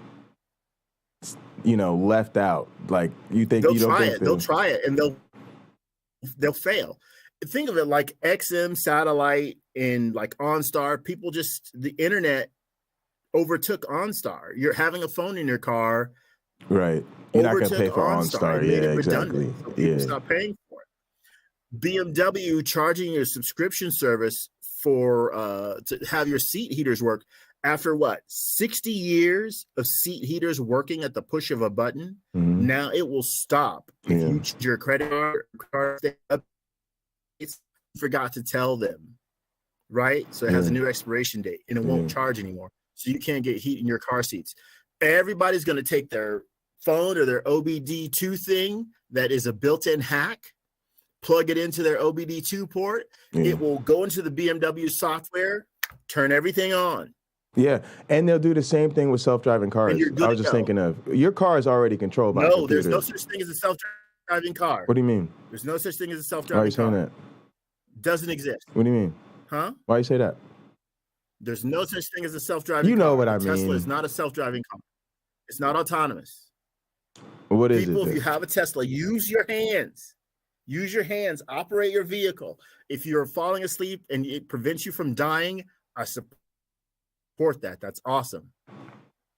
left out? Like you think they'll try it and they'll fail. Think of it like XM satellite and like OnStar. People the internet overtook OnStar. You're having a phone in your car, right? You're not going to pay for OnStar. Yeah, exactly. So people stop paying for it. BMW charging your subscription service for to have your seat heaters work after 60 years of seat heaters working at the push of a button. Mm-hmm. Now it will stop if you change your credit card. It's forgot to tell them, right? So it has a new expiration date and it won't charge anymore. So you can't get heat in your car seats. Everybody's going to take their phone or their OBD2 thing that is a built-in hack, plug it into their OBD2 port. It will go into the BMW software, turn everything on. Yeah, and they'll do the same thing with self-driving cars. I was just thinking of, your car is already controlled by a computer. No, there's no such thing as a self-driving car. What do you mean? There's no such thing as a self-driving car. Why are you saying that? Doesn't exist. What do you mean? Huh? Why do you say that? There's no such thing as a self-driving car. You know what I mean. Tesla is not a self-driving car. It's not autonomous. What is it? People, if you have a Tesla, use your hands. Use your hands. Operate your vehicle. If you're falling asleep and it prevents you from dying, I support that. That's awesome.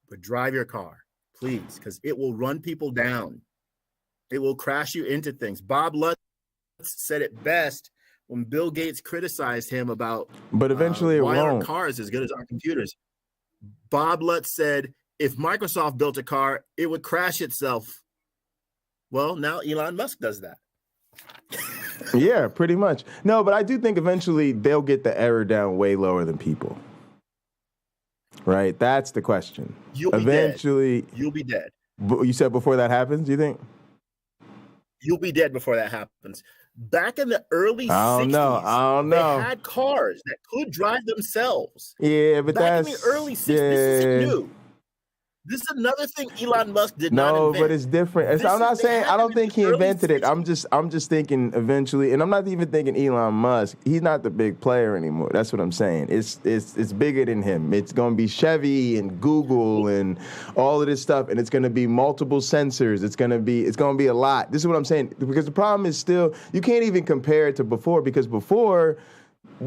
But drive your car, please, because it will run people down. It will crash you into things. Bob Lutz said it best when Bill Gates criticized him about but eventually why it aren't won't. cars as good as our computers. Bob Lutz said, if Microsoft built a car, it would crash itself. Well, now Elon Musk does that. Yeah, pretty much. No, but I do think eventually they'll get the error down way lower than people. Right? That's the question. You'll Eventually, be dead. You'll be dead. You said before that happens, you think? You'll be dead before that happens. Back in the early 60s, I don't know. They had cars that could drive themselves. Yeah, but Back in the early 60s, this isn't new. This is another thing Elon Musk did not invent. No, but it's different. I'm not saying I don't think he invented it. I'm just thinking eventually, and I'm not even thinking Elon Musk. He's not the big player anymore. That's what I'm saying. It's bigger than him. It's going to be Chevy and Google and all of this stuff, and it's going to be multiple sensors. It's going to be a lot. This is what I'm saying, because the problem is still you can't even compare it to before, because before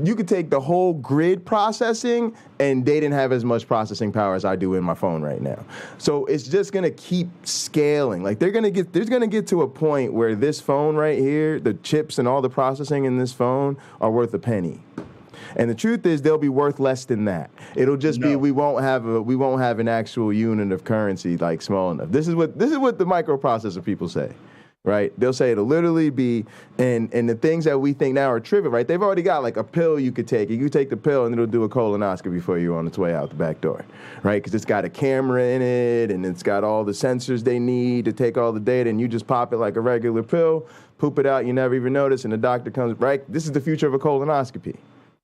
you could take the whole grid processing and they didn't have as much processing power as I do in my phone right now. So it's just going to keep scaling. Like there's going to get to a point where this phone right here, the chips and all the processing in this phone are worth a penny. And the truth is they'll be worth less than that. It'll just be we won't have an actual unit of currency like small enough. This is what the microprocessor people say. Right? They'll say it'll literally be, and the things that we think now are trivial, right? They've already got like a pill you could take. You take the pill and it'll do a colonoscopy for you on its way out the back door, right? Because it's got a camera in it and it's got all the sensors they need to take all the data, and you just pop it like a regular pill, poop it out, you never even notice, and the doctor comes, right? This is the future of a colonoscopy.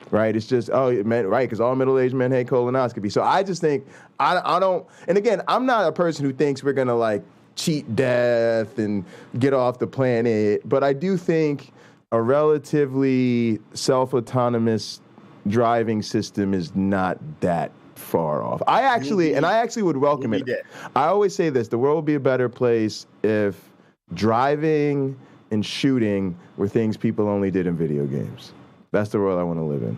Right, it's just right, because all middle-aged men hate colonoscopy. So I just think I don't. And again, I'm not a person who thinks we're gonna like cheat death and get off the planet, but I do think a relatively self-autonomous driving system is not that far off. I actually would welcome it. I always say this: the world would be a better place if driving and shooting were things people only did in video games. That's the world I want to live in.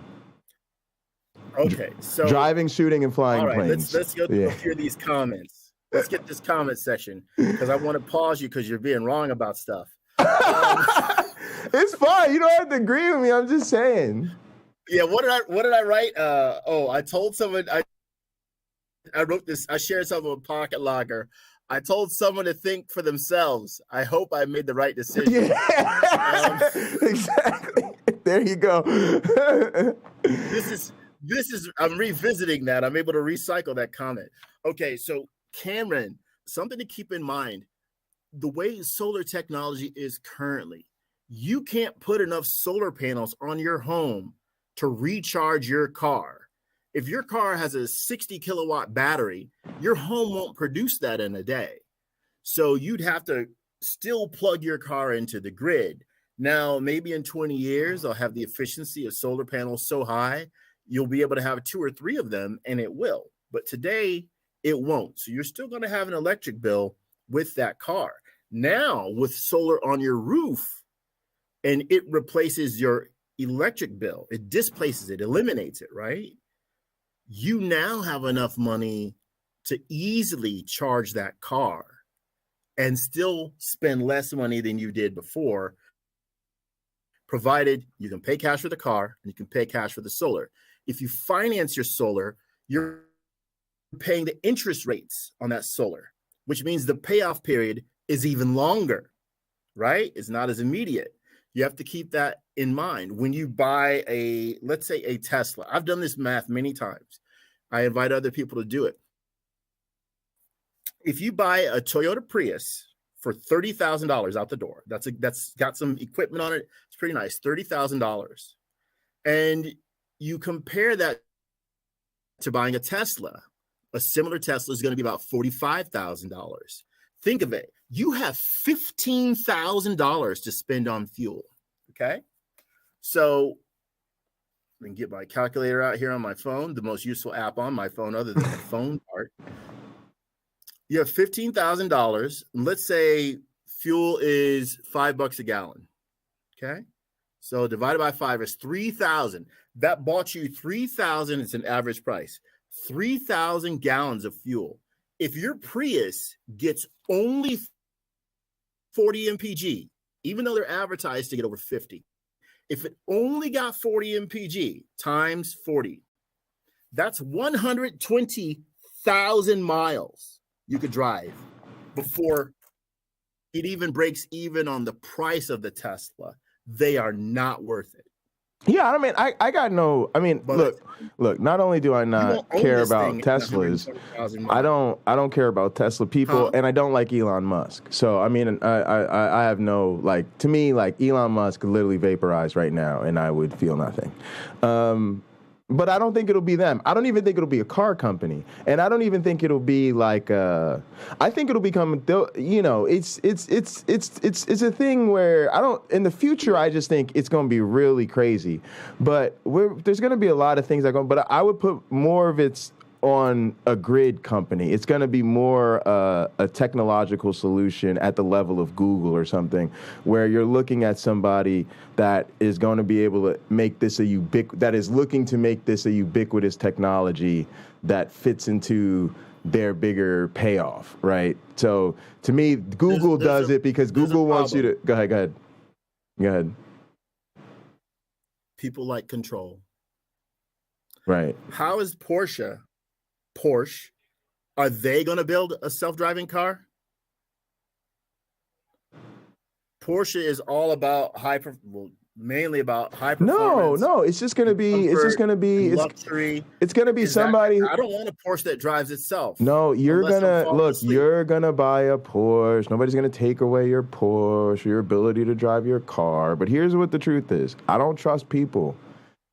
Okay, so driving, shooting, and flying planes. Let's go through a few of these comments. Let's get this comment section, because I want to pause you because you're being wrong about stuff. It's fine. You don't have to agree with me. I'm just saying. Yeah. What did I write? I told someone I wrote this. I shared something with Pocket Logger. I told someone to think for themselves. I hope I made the right decision. Yeah. Exactly. There you go. This is. I'm revisiting that. I'm able to recycle that comment. Okay, so Cameron, something to keep in mind, the way solar technology is currently, you can't put enough solar panels on your home to recharge your car. If your car has a 60 kilowatt battery, your home won't produce that in a day. So you'd have to still plug your car into the grid. Now, maybe in 20 years, they'll have the efficiency of solar panels so high, you'll be able to have 2 or 3 of them, and it will. But today, it won't. So you're still going to have an electric bill with that car. Now, with solar on your roof, and it replaces your electric bill, it displaces it, eliminates it, right? You now have enough money to easily charge that car and still spend less money than you did before, provided you can pay cash for the car and you can pay cash for the solar. If you finance your solar, you're paying the interest rates on that solar, which means the payoff period is even longer, right? It's not as immediate. You have to keep that in mind when you buy let's say a Tesla. I've done this math many times. I invite other people to do it. If you buy a Toyota Prius for $30,000 out the door, that's got some equipment on it. It's pretty nice, $30,000. And you compare that to buying a Tesla. A similar Tesla is going to be about $45,000. Think of it. You have $15,000 to spend on fuel. Okay. So I can get my calculator out here on my phone, the most useful app on my phone other than the phone part. You have $15,000. Let's say fuel is $5 a gallon. Okay. So divided by 5 is 3,000. That bought you 3,000. It's an average price. 3,000 gallons of fuel. If your Prius gets only 40 mpg, even though they're advertised to get over 50, if it only got 40 mpg times 40, that's 120,000 miles you could drive before it even breaks even on the price of the Tesla. They are not worth it. Yeah, I mean, I got no. I mean, But look. Not only do I you not won't own care this about thing in Teslas, 120,000 I miles. don't care about Tesla people, Huh? and I don't like Elon Musk. So I mean, I have no, like, to me, like, Elon Musk could literally vaporize right now, and I would feel nothing. But I don't think it'll be them. I don't even think it'll be a car company, and I don't even think it'll be like. I think it'll become. You know, it's a thing where I don't. In the future, I just think it's going to be really crazy. But there's going to be a lot of things that go. But I would put more of its on a grid company. It's going to be more a technological solution at the level of Google or something, where you're looking at somebody that is going to be able to make this that is looking to make this a ubiquitous technology that fits into their bigger payoff, right? So to me, Google does it because Google wants you to go ahead. People like control. Right. How is Porsche, are they going to build a self-driving car? Porsche is all about mainly about high performance. No, it's just going to be luxury. It's going to be somebody. I don't want a Porsche that drives itself. No, you're going to buy a Porsche. Nobody's going to take away your Porsche, your ability to drive your car. But here's what the truth is. I don't trust people.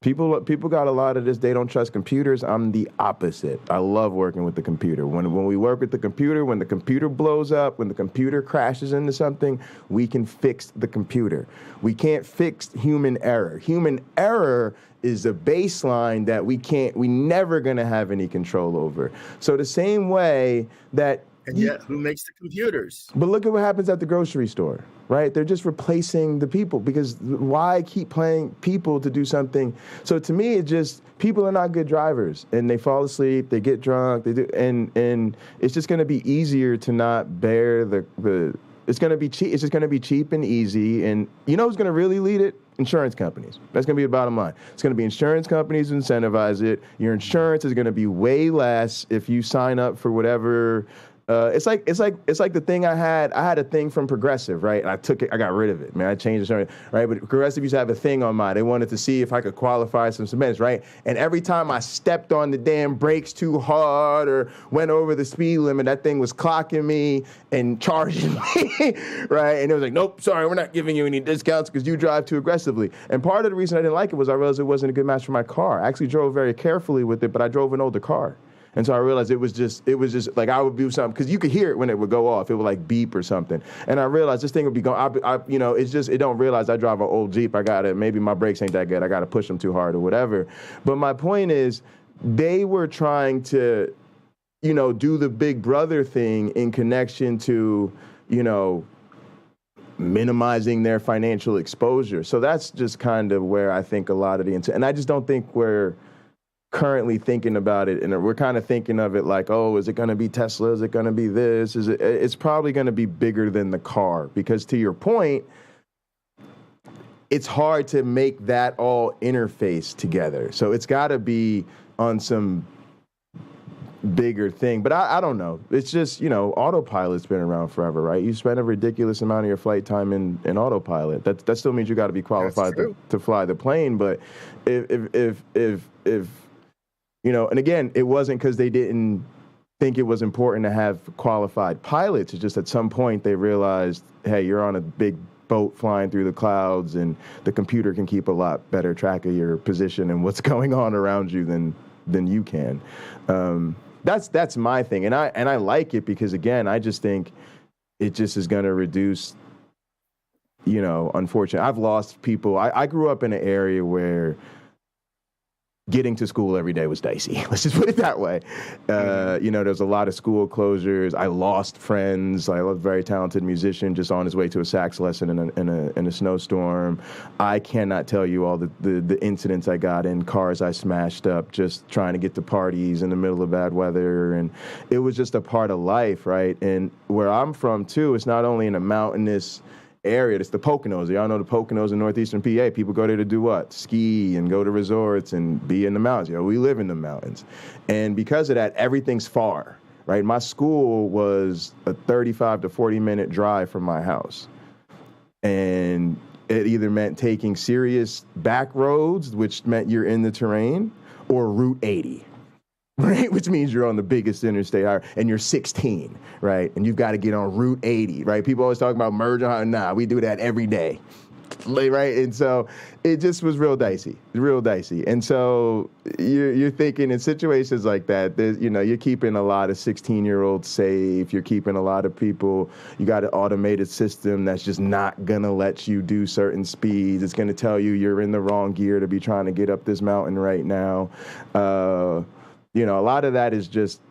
People got a lot of this. They don't trust computers. I'm the opposite. I love working with the computer. When we work with the computer, when the computer blows up, when the computer crashes into something, we can fix the computer. We can't fix human error. Human error is a baseline that we never gonna have any control over. So the same way that. And yet, who makes the computers? But look at what happens at the grocery store, right? They're just replacing the people because why keep paying people to do something? So to me, it's just people are not good drivers and they fall asleep, they get drunk, they do, and it's just going to be easier to not bear the. It's going to be cheap. It's just going to be cheap and easy. And you know who's going to really lead it? Insurance companies. That's going to be the bottom line. It's going to be insurance companies who incentivize it. Your insurance is going to be way less if you sign up for whatever. It's like the thing I had a thing from Progressive, right? And I got rid of it, man. I changed it, right? But Progressive used to have a thing on mine. They wanted to see if I could qualify some cements, right? And every time I stepped on the damn brakes too hard or went over the speed limit, that thing was clocking me and charging me, right? And it was like, nope, sorry, we're not giving you any discounts because you drive too aggressively. And part of the reason I didn't like it was I realized it wasn't a good match for my car. I actually drove very carefully with it, but I drove an older car. And so I realized it was just like I would do something because you could hear it when it would go off. It would like beep or something. And I realized this thing would be going. It don't realize I drive an old Jeep. Maybe my brakes ain't that good. I got to push them too hard or whatever. But my point is, they were trying to, do the Big Brother thing in connection to, minimizing their financial exposure. So that's just kind of where I think a lot of and I just don't think we're currently thinking about it, and we're kind of thinking of it like, oh, is it going to be Tesla? Is it going to be this? It's probably going to be bigger than the car because, to your point, it's hard to make that all interface together. So it's got to be on some bigger thing. But I don't know. It's just, autopilot's been around forever, right? You spend a ridiculous amount of your flight time in autopilot. That still means you got to be qualified to fly the plane. But if and again, it wasn't because they didn't think it was important to have qualified pilots. It's just at some point they realized, hey, you're on a big boat flying through the clouds, and the computer can keep a lot better track of your position and what's going on around you than you can. That's my thing, and I like it because, again, I just think it just is going to reduce. Unfortunately, I've lost people. I grew up in an area where getting to school every day was dicey. Let's just put it that way. There's a lot of school closures. I lost friends. I was a very talented musician just on his way to a sax lesson in a snowstorm. I cannot tell you all the incidents I got in, cars I smashed up just trying to get to parties in the middle of bad weather. And it was just a part of life, right? And where I'm from, too, it's not only in a mountainous area. It's the Poconos. Y'all know the Poconos in northeastern PA. People go there to do what? Ski and go to resorts and be in the mountains. We live in the mountains. And because of that, everything's far, right? My school was a 35 to 40-minute drive from my house. And it either meant taking serious back roads, which meant you're in the terrain, or Route 80, right? Which means you're on the biggest interstate highway, and you're 16, right? And you've got to get on Route 80, right? People always talk about merging. Nah, we do that every day, right? And so it just was real dicey. And so you're thinking in situations like that, you're keeping a lot of 16-year-olds safe. You're keeping a lot of people. You got an automated system that's just not going to let you do certain speeds. It's going to tell you you're in the wrong gear to be trying to get up this mountain right now. A lot of that is just,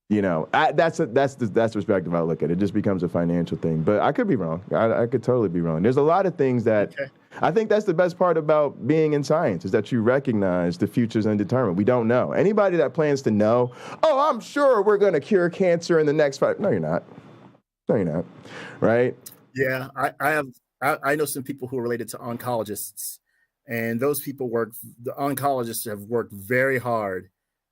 that's the perspective I look at it. It just becomes a financial thing. But I could be wrong. I could totally be wrong. There's a lot of things that I think that's the best part about being in science is that you recognize the future's undetermined. We don't know. Anybody that plans to know, I'm sure we're going to cure cancer in the next 5. No, you're not. Right? Yeah, I know some people who are related to oncologists, and those people the oncologists have worked very hard,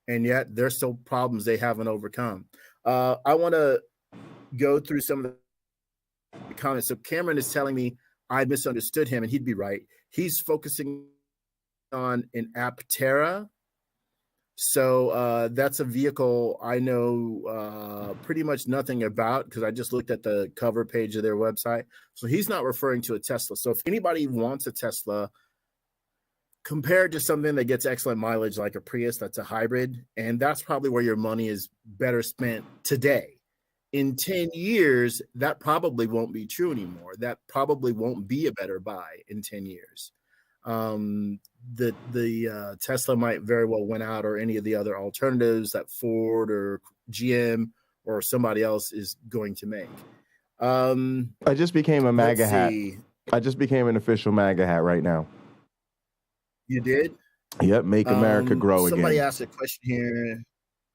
and yet there's still problems they haven't overcome. I want to go through some of the comments. So Cameron is telling me I misunderstood him, and he'd be right. He's focusing on an Aptera. So that's a vehicle I know pretty much nothing about because I just looked at the cover page of their website. So he's not referring to a Tesla. So if anybody wants a Tesla, compared to something that gets excellent mileage like a Prius, that's a hybrid, and that's probably where your money is better spent today. In 10 years, that probably won't be true anymore. That probably won't be a better buy in 10 years. The Tesla might very well win out, or any of the other alternatives that Ford or GM or somebody else is going to make. I just became a MAGA hat. I just became an official MAGA hat right now. You did? Yep, make America grow again. Somebody asked a question here.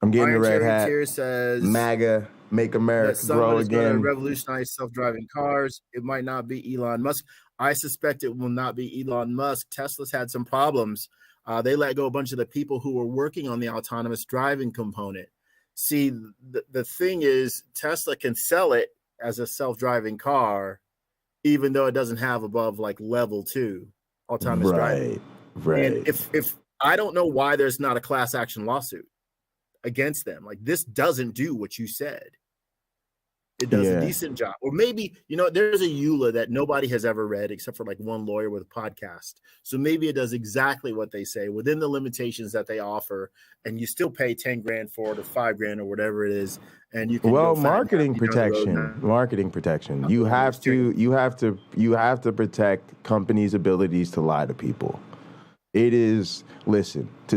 I'm getting Iron the red Cherry hat. Tier says MAGA, make America grow again. Going to revolutionize self-driving cars. It might not be Elon Musk. I suspect it will not be Elon Musk. Tesla's had some problems. They let go a bunch of the people who were working on the autonomous driving component. See, the thing is, Tesla can sell it as a self-driving car, even though it doesn't have above like level 2 autonomous driving. Right. And if I don't know why there's not a class action lawsuit against them. Like, this doesn't do what you said. It does a decent job. Or maybe, there's a EULA that nobody has ever read except for like one lawyer with a podcast. So maybe it does exactly what they say within the limitations that they offer, and you still pay 10 grand for it or 5 grand or whatever it is. And you can marketing protection. You have to protect companies' abilities to lie to people. To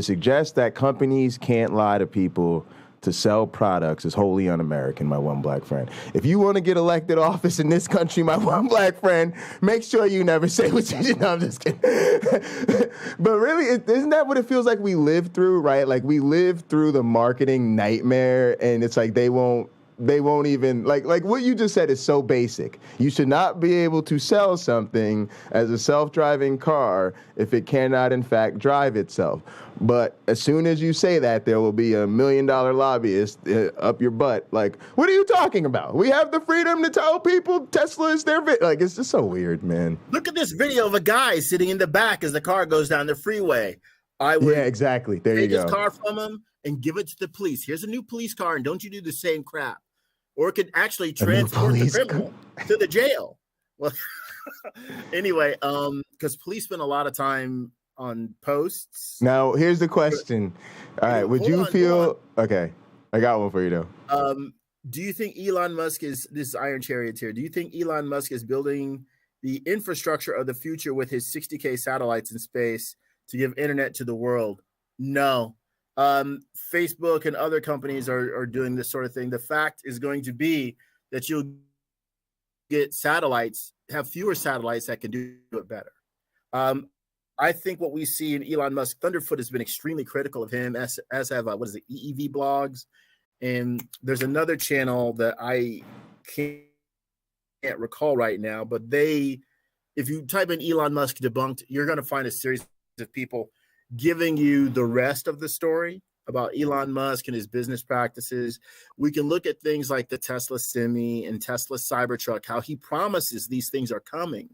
suggest that companies can't lie to people to sell products is wholly un-American, my one black friend. If you want to get elected office in this country, my one black friend, make sure you never say what you did. No, I'm just kidding. But really, isn't that what it feels like we live through, right? Like, we live through the marketing nightmare, and it's like they won't even, like what you just said is so basic. You should not be able to sell something as a self-driving car if it cannot, in fact, drive itself. But as soon as you say that, there will be $1 million lobbyist up your butt. Like, what are you talking about? We have the freedom to tell people Tesla is their like, it's just so weird, man. Look at this video of a guy sitting in the back as the car goes down the freeway. Exactly. There you go. Take his car from him and give it to the police. Here's a new police car, and don't you do the same crap. Or it could actually transport the criminal to the jail. Well, anyway, because police spend a lot of time on posts. Now, here's the question. All right, would you feel... Okay, I got one for you, though. Do you think Elon Musk is... This is Iron Chariot here. Do you think Elon Musk is building the infrastructure of the future with his 60K satellites in space to give internet to the world? No. Facebook and other companies are doing this sort of thing. The fact is going to be that you'll get satellites, have fewer satellites that can do it better. I think what we see in Elon Musk, Thunderfoot has been extremely critical of him, as have, EEV blogs. And there's another channel that I can't recall right now, but if you type in Elon Musk debunked, you're going to find a series of people giving you the rest of the story. about Elon Musk and his business practices. We can look at things like the Tesla Semi and Tesla Cybertruck, how he promises these things are coming,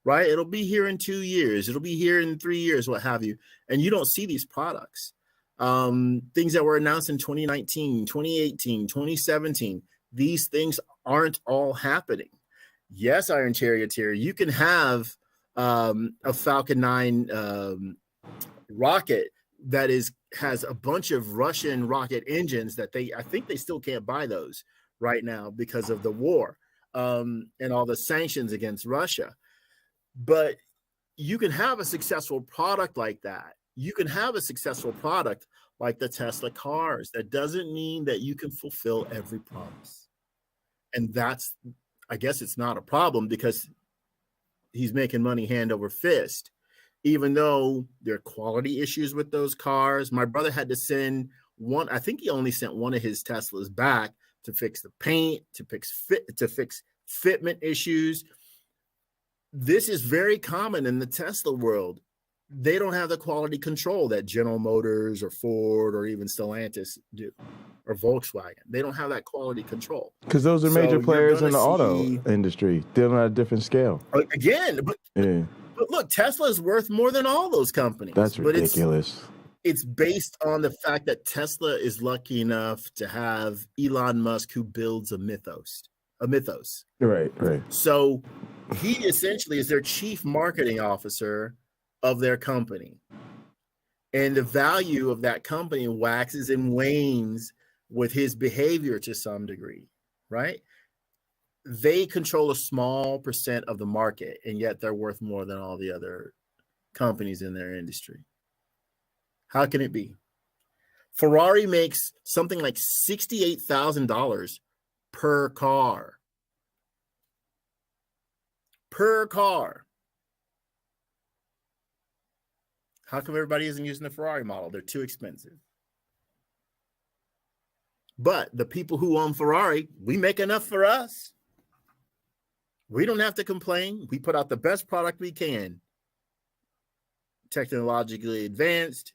right? It'll be here in 2 years. It'll be here in 3 years, what have you. And you don't see these products. Things that were announced in 2019, 2018, 2017, these things aren't all happening. Yes, Iron Charioteer, you can have a Falcon 9 rocket that has a bunch of Russian rocket engines that I think they still can't buy those right now because of the war and all the sanctions against Russia. But you can have a successful product like that. You can have a successful product like the Tesla cars. That doesn't mean that you can fulfill every promise. And I guess it's not a problem because he's making money hand over fist, even though there are quality issues with those cars. My brother had to send one. I think he only sent one of his Teslas back to fix the paint, to fix fitment issues. This is very common in the Tesla world. They don't have the quality control that General Motors or Ford or even Stellantis do, or Volkswagen. They don't have that quality control. Because those are major players in the auto industry, dealing at a different scale. Again, but look, Tesla is worth more than all those companies. That's ridiculous. It's based on the fact that Tesla is lucky enough to have Elon Musk, who builds a mythos. Right. So he essentially is their chief marketing officer of their company. And the value of that company waxes and wanes with his behavior to some degree, right? They control a small percent of the market, and yet they're worth more than all the other companies in their industry. How can it be? Ferrari makes something like $68,000 per car. Per car. How come everybody isn't using the Ferrari model? They're too expensive. But the people who own Ferrari, we make enough for us. We don't have to complain. We put out the best product we can. Technologically advanced,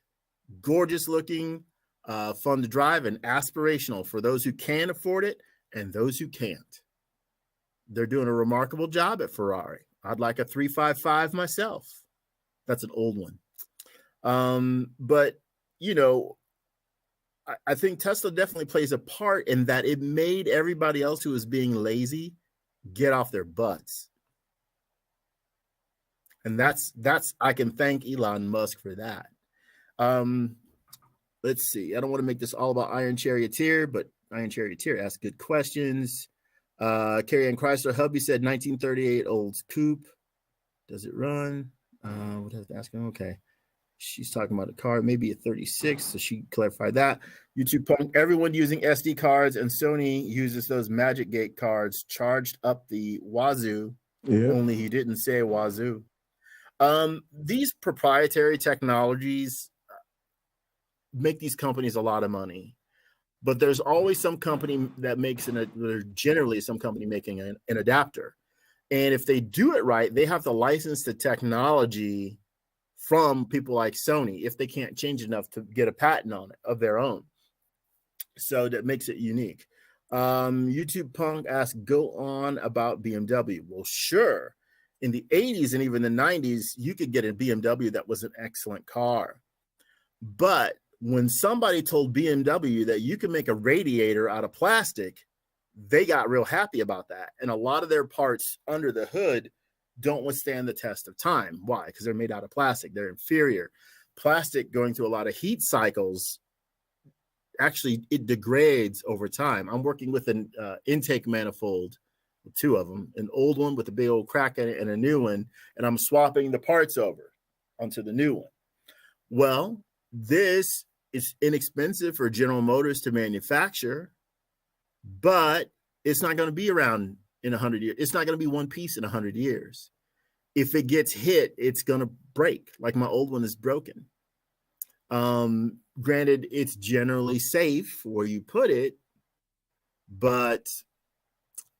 gorgeous looking, fun to drive, and aspirational for those who can afford it and those who can't. They're doing a remarkable job at Ferrari. I'd like a 355 myself. That's an old one. But, I think Tesla definitely plays a part in that it made everybody else who was being lazy get off their butts. And that's I can thank Elon Musk for that. Let's see. I don't want to make this all about Iron Charioteer, but Iron Charioteer asked good questions. Carrie Ann Chrysler Hubby said 1938 Olds coupe. Does it run? Would have to ask him. Okay. She's talking about a car, maybe a 36, so she clarified that. YouTube Punk, everyone using SD cards, and Sony uses those Magic Gate cards charged up the wazoo. Yeah. Only he didn't say wazoo. These proprietary technologies make these companies a lot of money, but there's always some company that makes generally some company making an adapter. And if they do it right, they have to license the technology from people like Sony if they can't change enough to get a patent on it of their own. So that makes it unique. YouTube Punk asked, go on about BMW. Well, sure. In the 80s and even the 90s, you could get a BMW that was an excellent car. But when somebody told BMW that you can make a radiator out of plastic, they got real happy about that. And a lot of their parts under the hood don't withstand the test of time. Why? Because they're made out of plastic. They're inferior. Plastic going through a lot of heat cycles, actually, it degrades over time. I'm working with an intake manifold, two of them, an old one with a big old crack in it and a new one, and I'm swapping the parts over onto the new one. Well, this is inexpensive for General Motors to manufacture, but it's not going to be around in 100 years. It's not going to be one piece in 100 years. If it gets hit, it's going to break, like my old one is broken. Granted, it's generally safe where you put it, but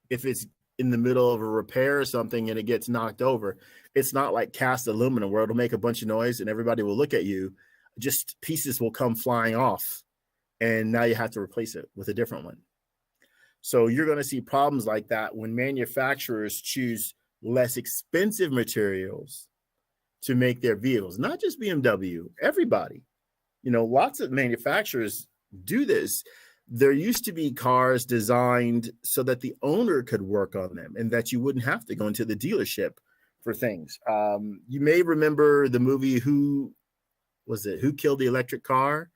if it's in the middle of a repair or something and it gets knocked over, it's not like cast aluminum where it'll make a bunch of noise and everybody will look at you. Just pieces will come flying off and now you have to replace it with a different one. So you're going to see problems like that when manufacturers choose less expensive materials to make their vehicles, not just BMW, everybody. Lots of manufacturers do this. There used to be cars designed so that the owner could work on them and that you wouldn't have to go into the dealership for things. You may remember the movie Who Killed the Electric Car?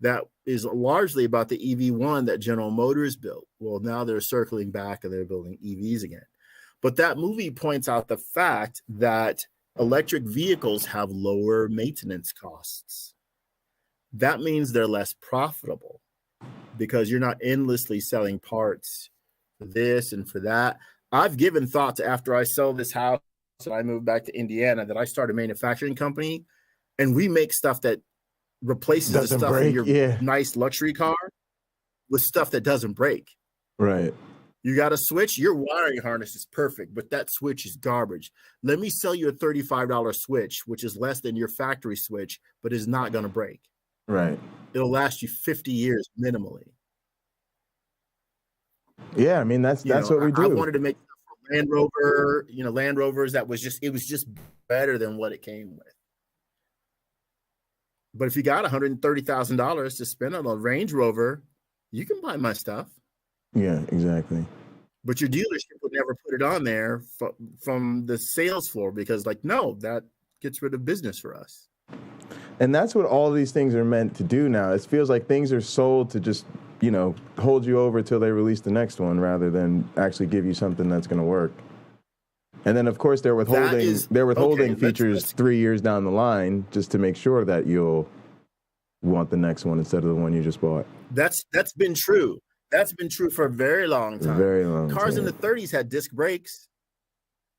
That is largely about the EV1 that General Motors built. Well, now they're circling back and they're building EVs again. But that movie points out the fact that electric vehicles have lower maintenance costs. That means they're less profitable because you're not endlessly selling parts for this and for that. I've given thought to, after I sell this house and I moved back to Indiana, that I start a manufacturing company and we make stuff that replaces the stuff in your nice luxury car with stuff that doesn't break. Right. You got a switch, your wiring harness is perfect, but that switch is garbage. Let me sell you a $35 switch, which is less than your factory switch, but is not going to break. Right. It'll last you 50 years minimally. Yeah, I mean that's what we do. I wanted to make Land Rover, Land Rovers it was just better than what it came with. But if you got $130,000 to spend on a Range Rover, you can buy my stuff. Yeah, exactly. But your dealership would never put it on there from the sales floor because, no, that gets rid of business for us. And that's what all these things are meant to do now. It feels like things are sold to just, hold you over till they release the next one rather than actually give you something that's going to work. And then, of course, they're withholding features 3 years down the line just to make sure that you'll want the next one instead of the one you just bought. That's been true. That's been true for a very long time. Cars in the 30s had disc brakes.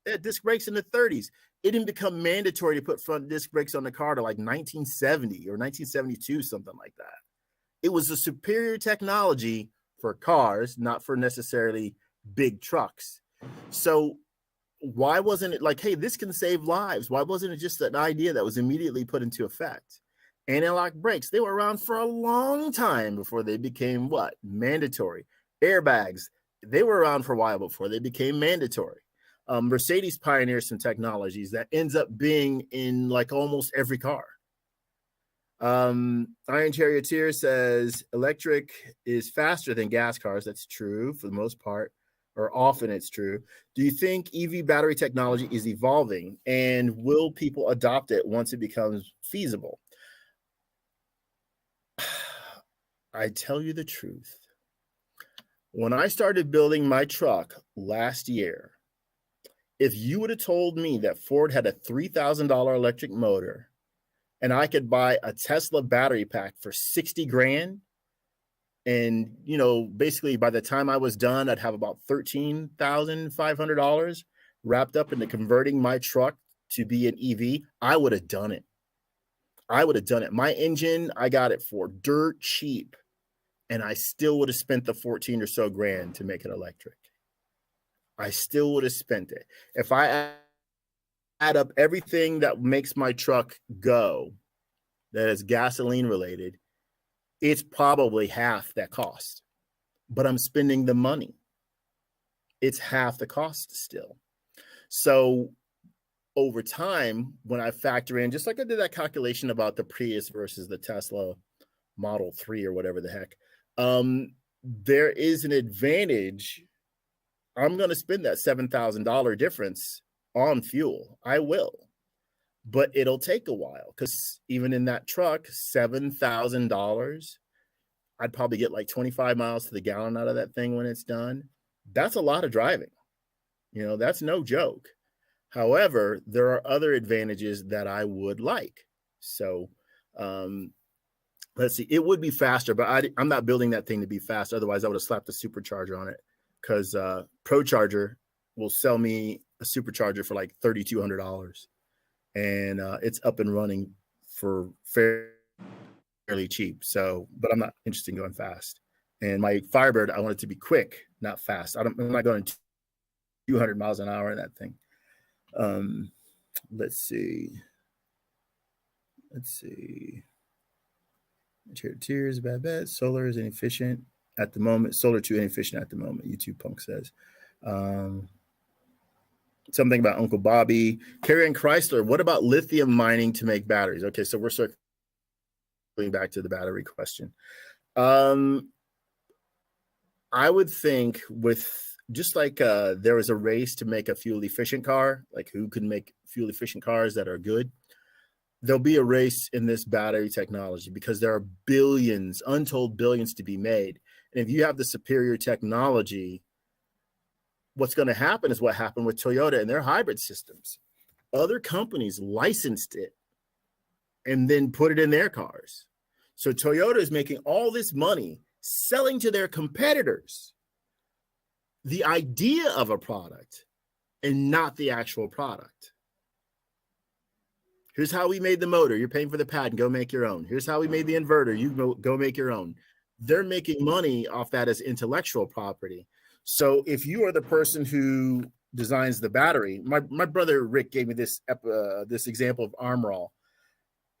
They had disc brakes in the 30s. It didn't become mandatory to put front disc brakes on the car to 1970 or 1972, something like that. It was a superior technology for cars, not for necessarily big trucks. So why wasn't it hey, this can save lives? Why wasn't it just an idea that was immediately put into effect? Anti-lock brakes, they were around for a long time before they became mandatory. Airbags, they were around for a while before they became mandatory. Mercedes pioneered some technologies that ends up being in almost every car. Iron Charioteer says electric is faster than gas cars. That's true for the most part, or often it's true. Do you think EV battery technology is evolving, and will people adopt it once it becomes feasible? I tell you the truth. When I started building my truck last year, if you would have told me that Ford had a $3,000 electric motor and I could buy a Tesla battery pack for $60,000, and basically by the time I was done, I'd have about $13,500 wrapped up into converting my truck to be an EV, I would have done it. My engine, I got it for dirt cheap, and I still would have spent the 14 or so grand to make it electric. I still would have spent it. If I add up everything that makes my truck go, that is gasoline related, it's probably half that cost. But I'm spending the money. It's half the cost still. So over time, when I factor in, just like I did that calculation about the Prius versus the Tesla Model 3 or whatever the heck, there is an advantage. I'm going to spend that $7,000 difference on fuel. I will. But it'll take a while because even in that truck, $7,000, I'd probably get 25 miles to the gallon out of that thing when it's done. That's a lot of driving. That's no joke. However, there are other advantages that I would like. So let's see. It would be faster, but I'm not building that thing to be fast. Otherwise, I would have slapped a supercharger on it because ProCharger will sell me a supercharger for $3,200. And it's up and running for fairly cheap. So, but I'm not interested in going fast. And my Firebird, I want it to be quick, not fast. I'm not going 200 miles an hour in that thing. Let's see. Tears, bad bet. Solar is inefficient at the moment. Solar too inefficient at the moment. YouTube Punk says. Something about Uncle Bobby. Carrie and Chrysler. What about lithium mining to make batteries? Okay, so we're circling back to the battery question. I would think with just like there was a race to make a fuel efficient car, like who can make fuel efficient cars that are good. There'll be a race in this battery technology because there are billions, untold billions to be made. And if you have the superior technology, what's going to happen is what happened with Toyota and their hybrid systems. Other companies licensed it and then put it in their cars. So Toyota is making all this money selling to their competitors the idea of a product and not the actual product. Here's how we made the motor. You're paying for the patent. Go make your own. Here's how we made the inverter. You go make your own. They're making money off that as intellectual property. So if you are the person who designs the battery, my brother Rick gave me this example of Armorall.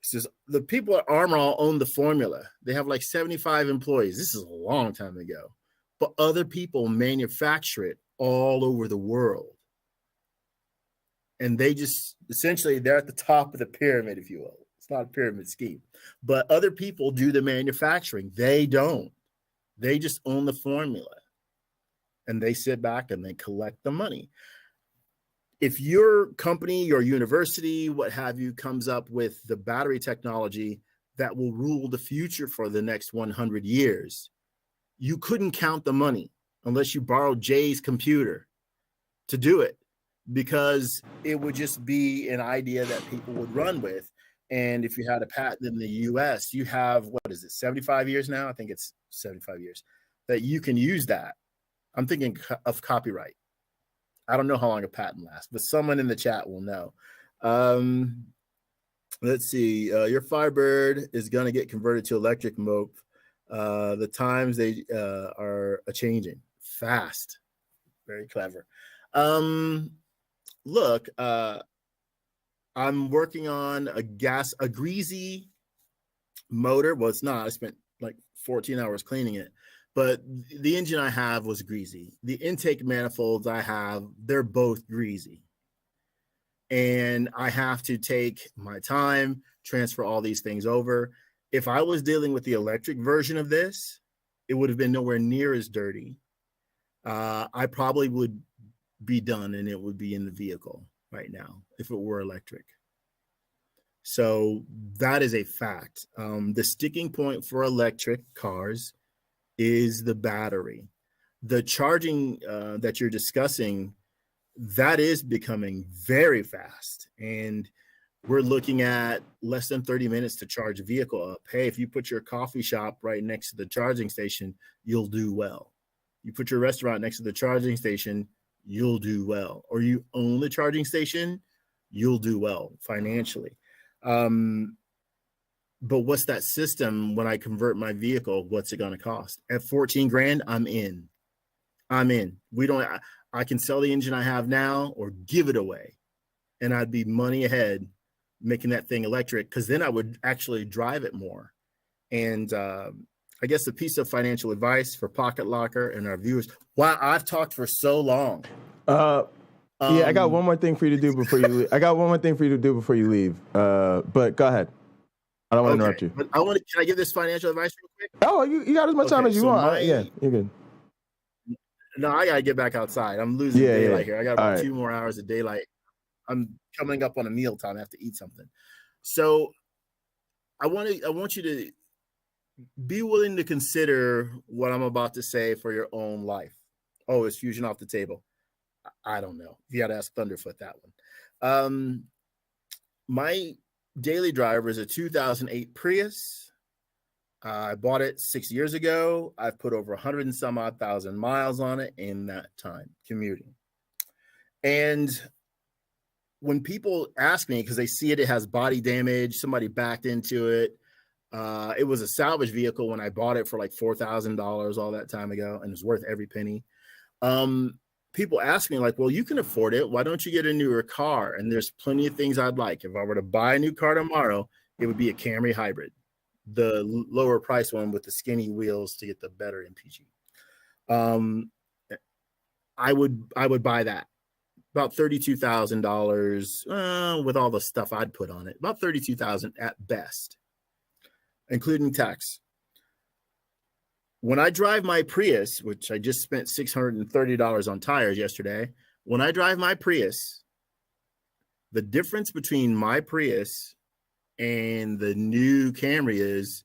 He says the people at Armorall own the formula. They have like 75 employees. This is a long time ago, but other people manufacture it all over the world. And they just essentially they're at the top of the pyramid, if you will. It's not a pyramid scheme, but other people do the manufacturing. They don't. They just own the formula. And they sit back and they collect the money. If your company, your university, what have you, comes up with the battery technology that will rule the future for the next 100 years, you couldn't count the money unless you borrowed Jay's computer to do it, because it would just be an idea that people would run with. And if you had a patent in the US, you have, what is it, 75 years now? I think it's 75 years that you can use that. I'm thinking of copyright. I don't know how long a patent lasts, but someone in the chat will know. Let's see. Your Firebird is going to get converted to electric mode. The times they are changing fast. Very clever. Look, I'm working on a greasy motor. Well, it's not. I spent like 14 hours cleaning it. But the engine I have was greasy. The intake manifolds I have, they're both greasy. And I have to take my time, transfer all these things over. If I was dealing with the electric version of this, it would have been nowhere near as dirty. I probably would be done and it would be in the vehicle right now if it were electric. So that is a fact. The sticking point for electric cars is the battery. The charging that you're discussing, that is becoming very fast. And we're looking at less than 30 minutes to charge a vehicle up. Hey, if you put your coffee shop right next to the charging station, you'll do well. You put your restaurant next to the charging station, you'll do well. Or you own the charging station, you'll do well financially. But what's that system when I convert my vehicle? What's it going to cost? At 14 grand, I'm in. I can sell the engine I have now or give it away. And I'd be money ahead making that thing electric, because then I would actually drive it more. And I guess a piece of financial advice for Pocket Locker and our viewers. Wow, I've talked for so long. I got one more thing for you to do before you leave. But go ahead. I don't want to interrupt you. But can I give this financial advice real quick? Oh, you got as much time as you want. Yeah, you're good. No, I got to get back outside. I'm losing daylight here. I got about 2 more hours of daylight. I'm coming up on a meal time. I have to eat something. So I want you to be willing to consider what I'm about to say for your own life. Oh, is fusion off the table? I don't know. You got to ask Thunderfoot that one. My daily driver is a 2008 Prius. I bought it 6 years ago. I've put over 100 and some odd thousand miles on it in that time commuting. And when people ask me, because they see it has body damage, somebody backed into it. It was a salvage vehicle when I bought it for like $4,000 all that time ago, and it's worth every penny. People ask me like, well, you can afford it. Why don't you get a newer car? And there's plenty of things I'd like. If I were to buy a new car tomorrow, it would be a Camry hybrid, the lower price one with the skinny wheels to get the better MPG. I would buy that. About $32,000 with all the stuff I'd put on it. About $32,000 at best, including tax. When I drive my Prius, which I just spent $630 on tires yesterday, when I drive my Prius, the difference between my Prius and the new Camry is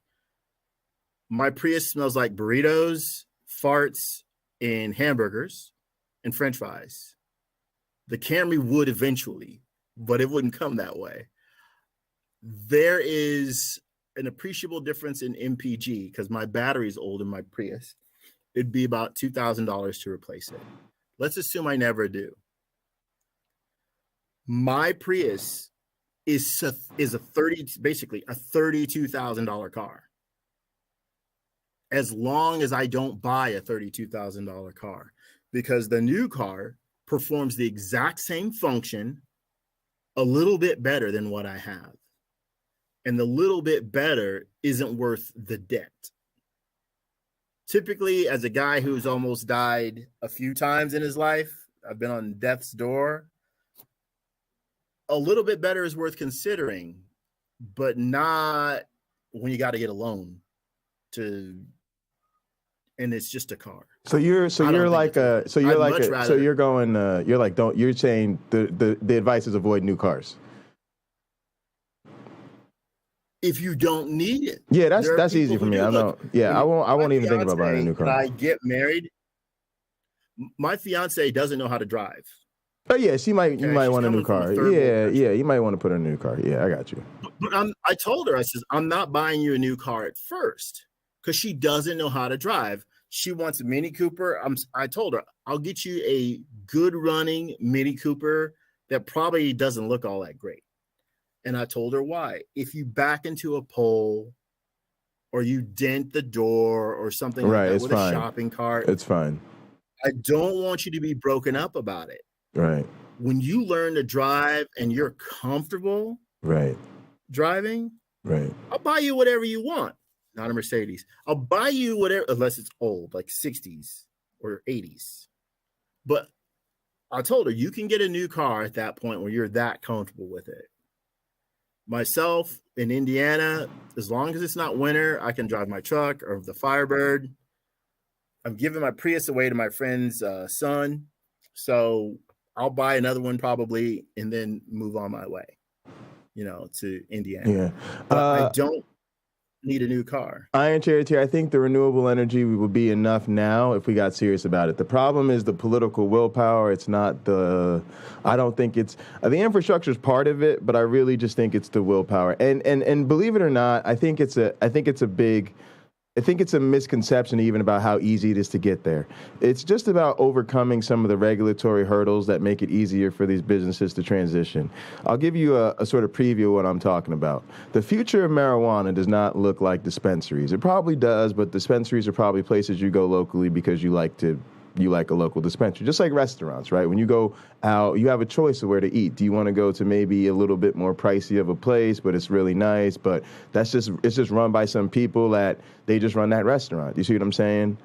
my Prius smells like burritos, farts, and hamburgers and French fries. The Camry would eventually, but it wouldn't come that way. There is an appreciable difference in MPG because my battery is old in my Prius. It'd be about $2,000 to replace it. Let's assume I never do. My Prius is basically a $32,000 car. As long as I don't buy a $32,000 car, because the new car performs the exact same function a little bit better than what I have. And the little bit better isn't worth the debt. Typically, as a guy who's almost died a few times in his life, I've been on death's door, a little bit better is worth considering, but not when you got to get a loan and it's just a car. You're saying the advice is avoid new cars. If you don't need it. Yeah, that's easy for me. I know. Yeah, I won't even think about buying a new car. When I get married, my fiance doesn't know how to drive. Oh yeah, you might want a new car. Yeah, you might want to put her in a new car. Yeah, I got you. But I told her, I says, I'm not buying you a new car at first because she doesn't know how to drive. She wants a Mini Cooper. I told her, I'll get you a good running Mini Cooper that probably doesn't look all that great. And I told her why. If you back into a pole or you dent the door or something like that with a shopping cart, it's fine. I don't want you to be broken up about it. Right. When you learn to drive and you're comfortable driving, I'll buy you whatever you want. Not a Mercedes. I'll buy you whatever, unless it's old, like 60s or 80s. But I told her, you can get a new car at that point where you're that comfortable with it. Myself in Indiana, as long as it's not winter, I can drive my truck or the Firebird. I'm giving my Prius away to my friend's son. So I'll buy another one probably and then move on my way, to Indiana. Yeah. But I don't need a new car. Iron Charity, I think the renewable energy would be enough now if we got serious about it. The problem is the political willpower. It's not the infrastructure is part of it, but I really just think it's the willpower. And believe it or not, I think it's a misconception even about how easy it is to get there. It's just about overcoming some of the regulatory hurdles that make it easier for these businesses to transition. I'll give you a sort of preview of what I'm talking about. The future of marijuana does not look like dispensaries. It probably does, but dispensaries are probably places you go locally because you like a local dispensary, just like restaurants, right? When you go out, you have a choice of where to eat. Do you want to go to maybe a little bit more pricey of a place, but it's really nice, but it's just run by some people that they just run that restaurant. You see what I'm saying?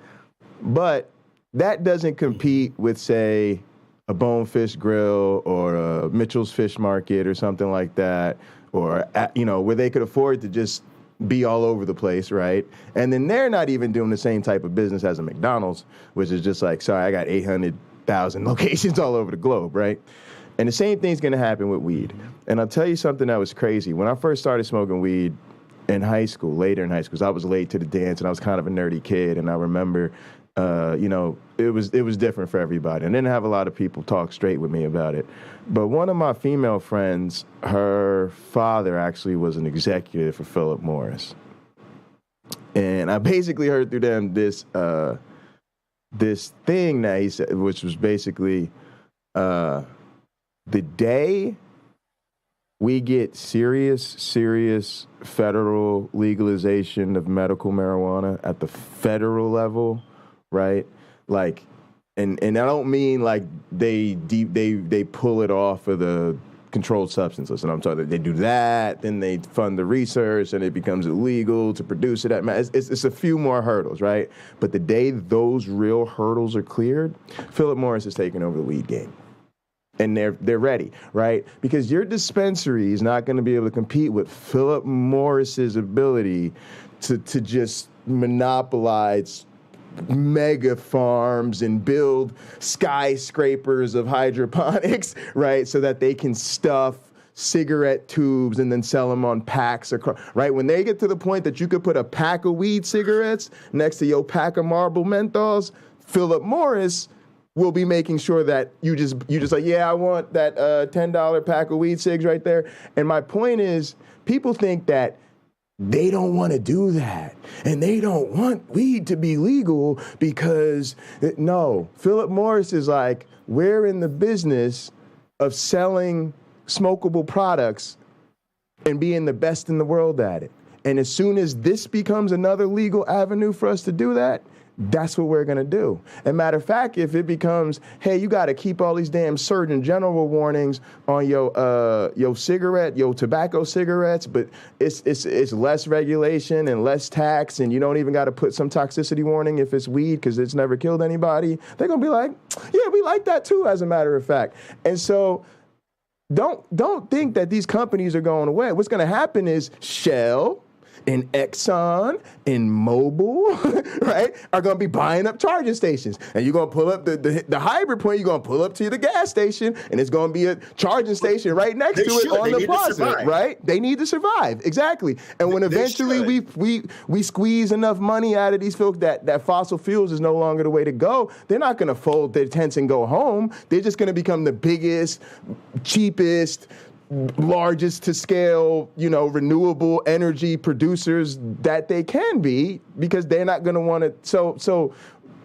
But that doesn't compete with, say, a Bonefish Grill or a Mitchell's Fish Market or something like that, or, where they could afford to just be all over the place, right? And then they're not even doing the same type of business as a McDonald's, which is just like, sorry, I got 800,000 locations all over the globe, right? And the same thing's going to happen with weed. And I'll tell you something that was crazy. When I first started smoking weed in high school, later in high school, 'cause I was late to the dance and I was kind of a nerdy kid, and I remember, it was different for everybody. And I didn't have a lot of people talk straight with me about it. But one of my female friends, her father actually was an executive for Philip Morris. And I basically heard through them this thing that he said, which was basically the day we get serious federal legalization of medical marijuana at the federal level, right? Like, and I don't mean like they pull it off of the controlled substances. And I'm talking, they do that, then they fund the research, and it becomes illegal to produce it. It's a few more hurdles, right? But the day those real hurdles are cleared, Philip Morris is taking over the weed game. And they're ready, right? Because your dispensary is not going to be able to compete with Philip Morris's ability to just monopolize mega farms and build skyscrapers of hydroponics, right? So that they can stuff cigarette tubes and then sell them on packs across, right? When they get to the point that you could put a pack of weed cigarettes next to your pack of Marlboro menthols, Philip Morris will be making sure that you just like, yeah, I want that $10 pack of weed cigs right there. And my point is, people think that they don't want to do that. And they don't want weed to be legal because, no, Philip Morris is like, we're in the business of selling smokable products and being the best in the world at it. And as soon as this becomes another legal avenue for us to do that, that's what we're going to do. And matter of fact, if it becomes, hey, you got to keep all these damn Surgeon General warnings on your tobacco cigarettes, but it's less regulation and less tax, and you don't even got to put some toxicity warning if it's weed because it's never killed anybody. They're going to be like, yeah, we like that too, as a matter of fact. And so don't think that these companies are going away. What's going to happen is Shell and Exxon and Mobil, right, are going to be buying up charging stations. And you're going to pull up the hybrid point, you're going to pull up to the gas station, and it's going to be a charging station right next to it on the plaza, right? They need to survive, exactly. And when eventually we squeeze enough money out of these folks that fossil fuels is no longer the way to go, they're not going to fold their tents and go home. They're just going to become the biggest, cheapest, largest to scale, renewable energy producers that they can be, because they're not going to want to. So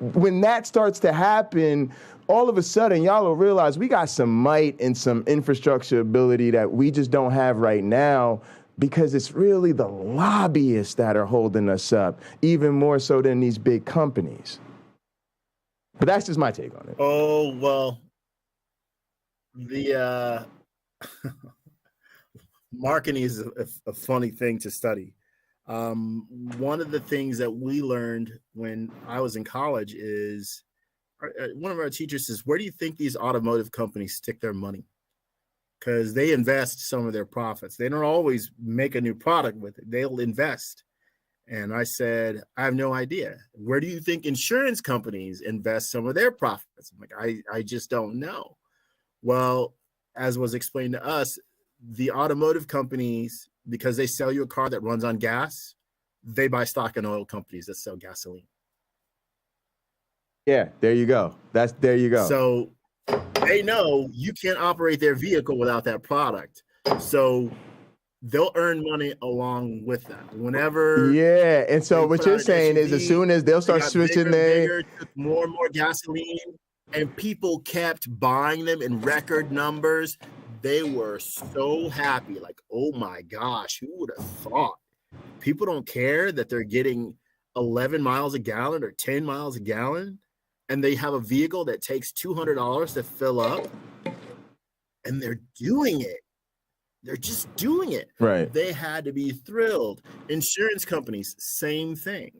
when that starts to happen, all of a sudden y'all will realize we got some might and some infrastructure ability that we just don't have right now, because it's really the lobbyists that are holding us up, even more so than these big companies. But that's just my take on it. Oh, well, the marketing is a funny thing to study. One of the things that we learned when I was in college is one of our teachers says, where do you think these automotive companies stick their money? Because they invest some of their profits. They don't always make a new product with it. They'll invest. And I said, I have no idea. Where do you think insurance companies invest some of their profits? I'm like, I just don't know. Well, as was explained to us, the automotive companies, because they sell you a car that runs on gas, they buy stock in oil companies that sell gasoline. Yeah, there you go. There you go. So they know you can't operate their vehicle without that product. So they'll earn money along with that. Whenever. Yeah, and so what you're saying is, as soon as they'll start switching their more and more gasoline, and people kept buying them in record numbers, they were so happy. Like, oh my gosh, who would have thought? People don't care that they're getting 11 miles a gallon or 10 miles a gallon, and they have a vehicle that takes $200 to fill up, and they're doing it. They're just doing it. Right. They had to be thrilled. Insurance companies, same thing.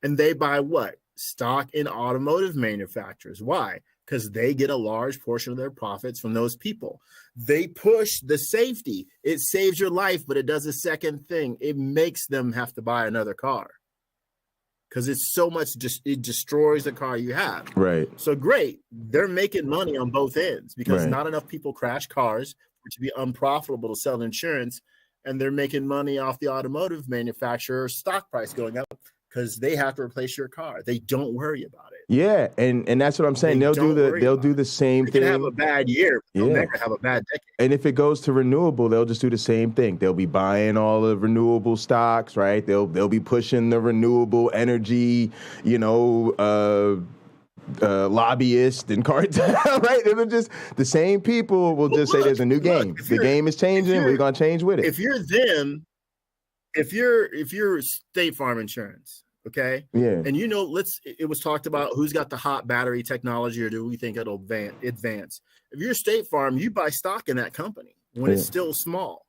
And they buy what? Stock in automotive manufacturers. Why? Because they get a large portion of their profits from those people. They push the safety. It saves your life, but it does a second thing. It makes them have to buy another car. Because it's so much, it destroys the car you have. Right. So great. They're making money on both ends, because not enough people crash cars for it to be unprofitable to sell insurance. And they're making money off the automotive manufacturer stock price going up, because they have to replace your car. They don't worry about it. Yeah, and that's what I'm saying. They'll do the same thing. They can have a bad year, but they'll never have a bad decade. And if it goes to renewable, they'll just do the same thing. They'll be buying all the renewable stocks, right? They'll be pushing the renewable energy, lobbyist and cartel, right? It'll just, the same people will just say there's a new game. The game is changing. We're gonna change with it. If you're them, if you're State Farm Insurance, okay, yeah, and it was talked about who's got the hot battery technology, or do we think it'll advance? If you're State Farm, you buy stock in that company. when it's still small.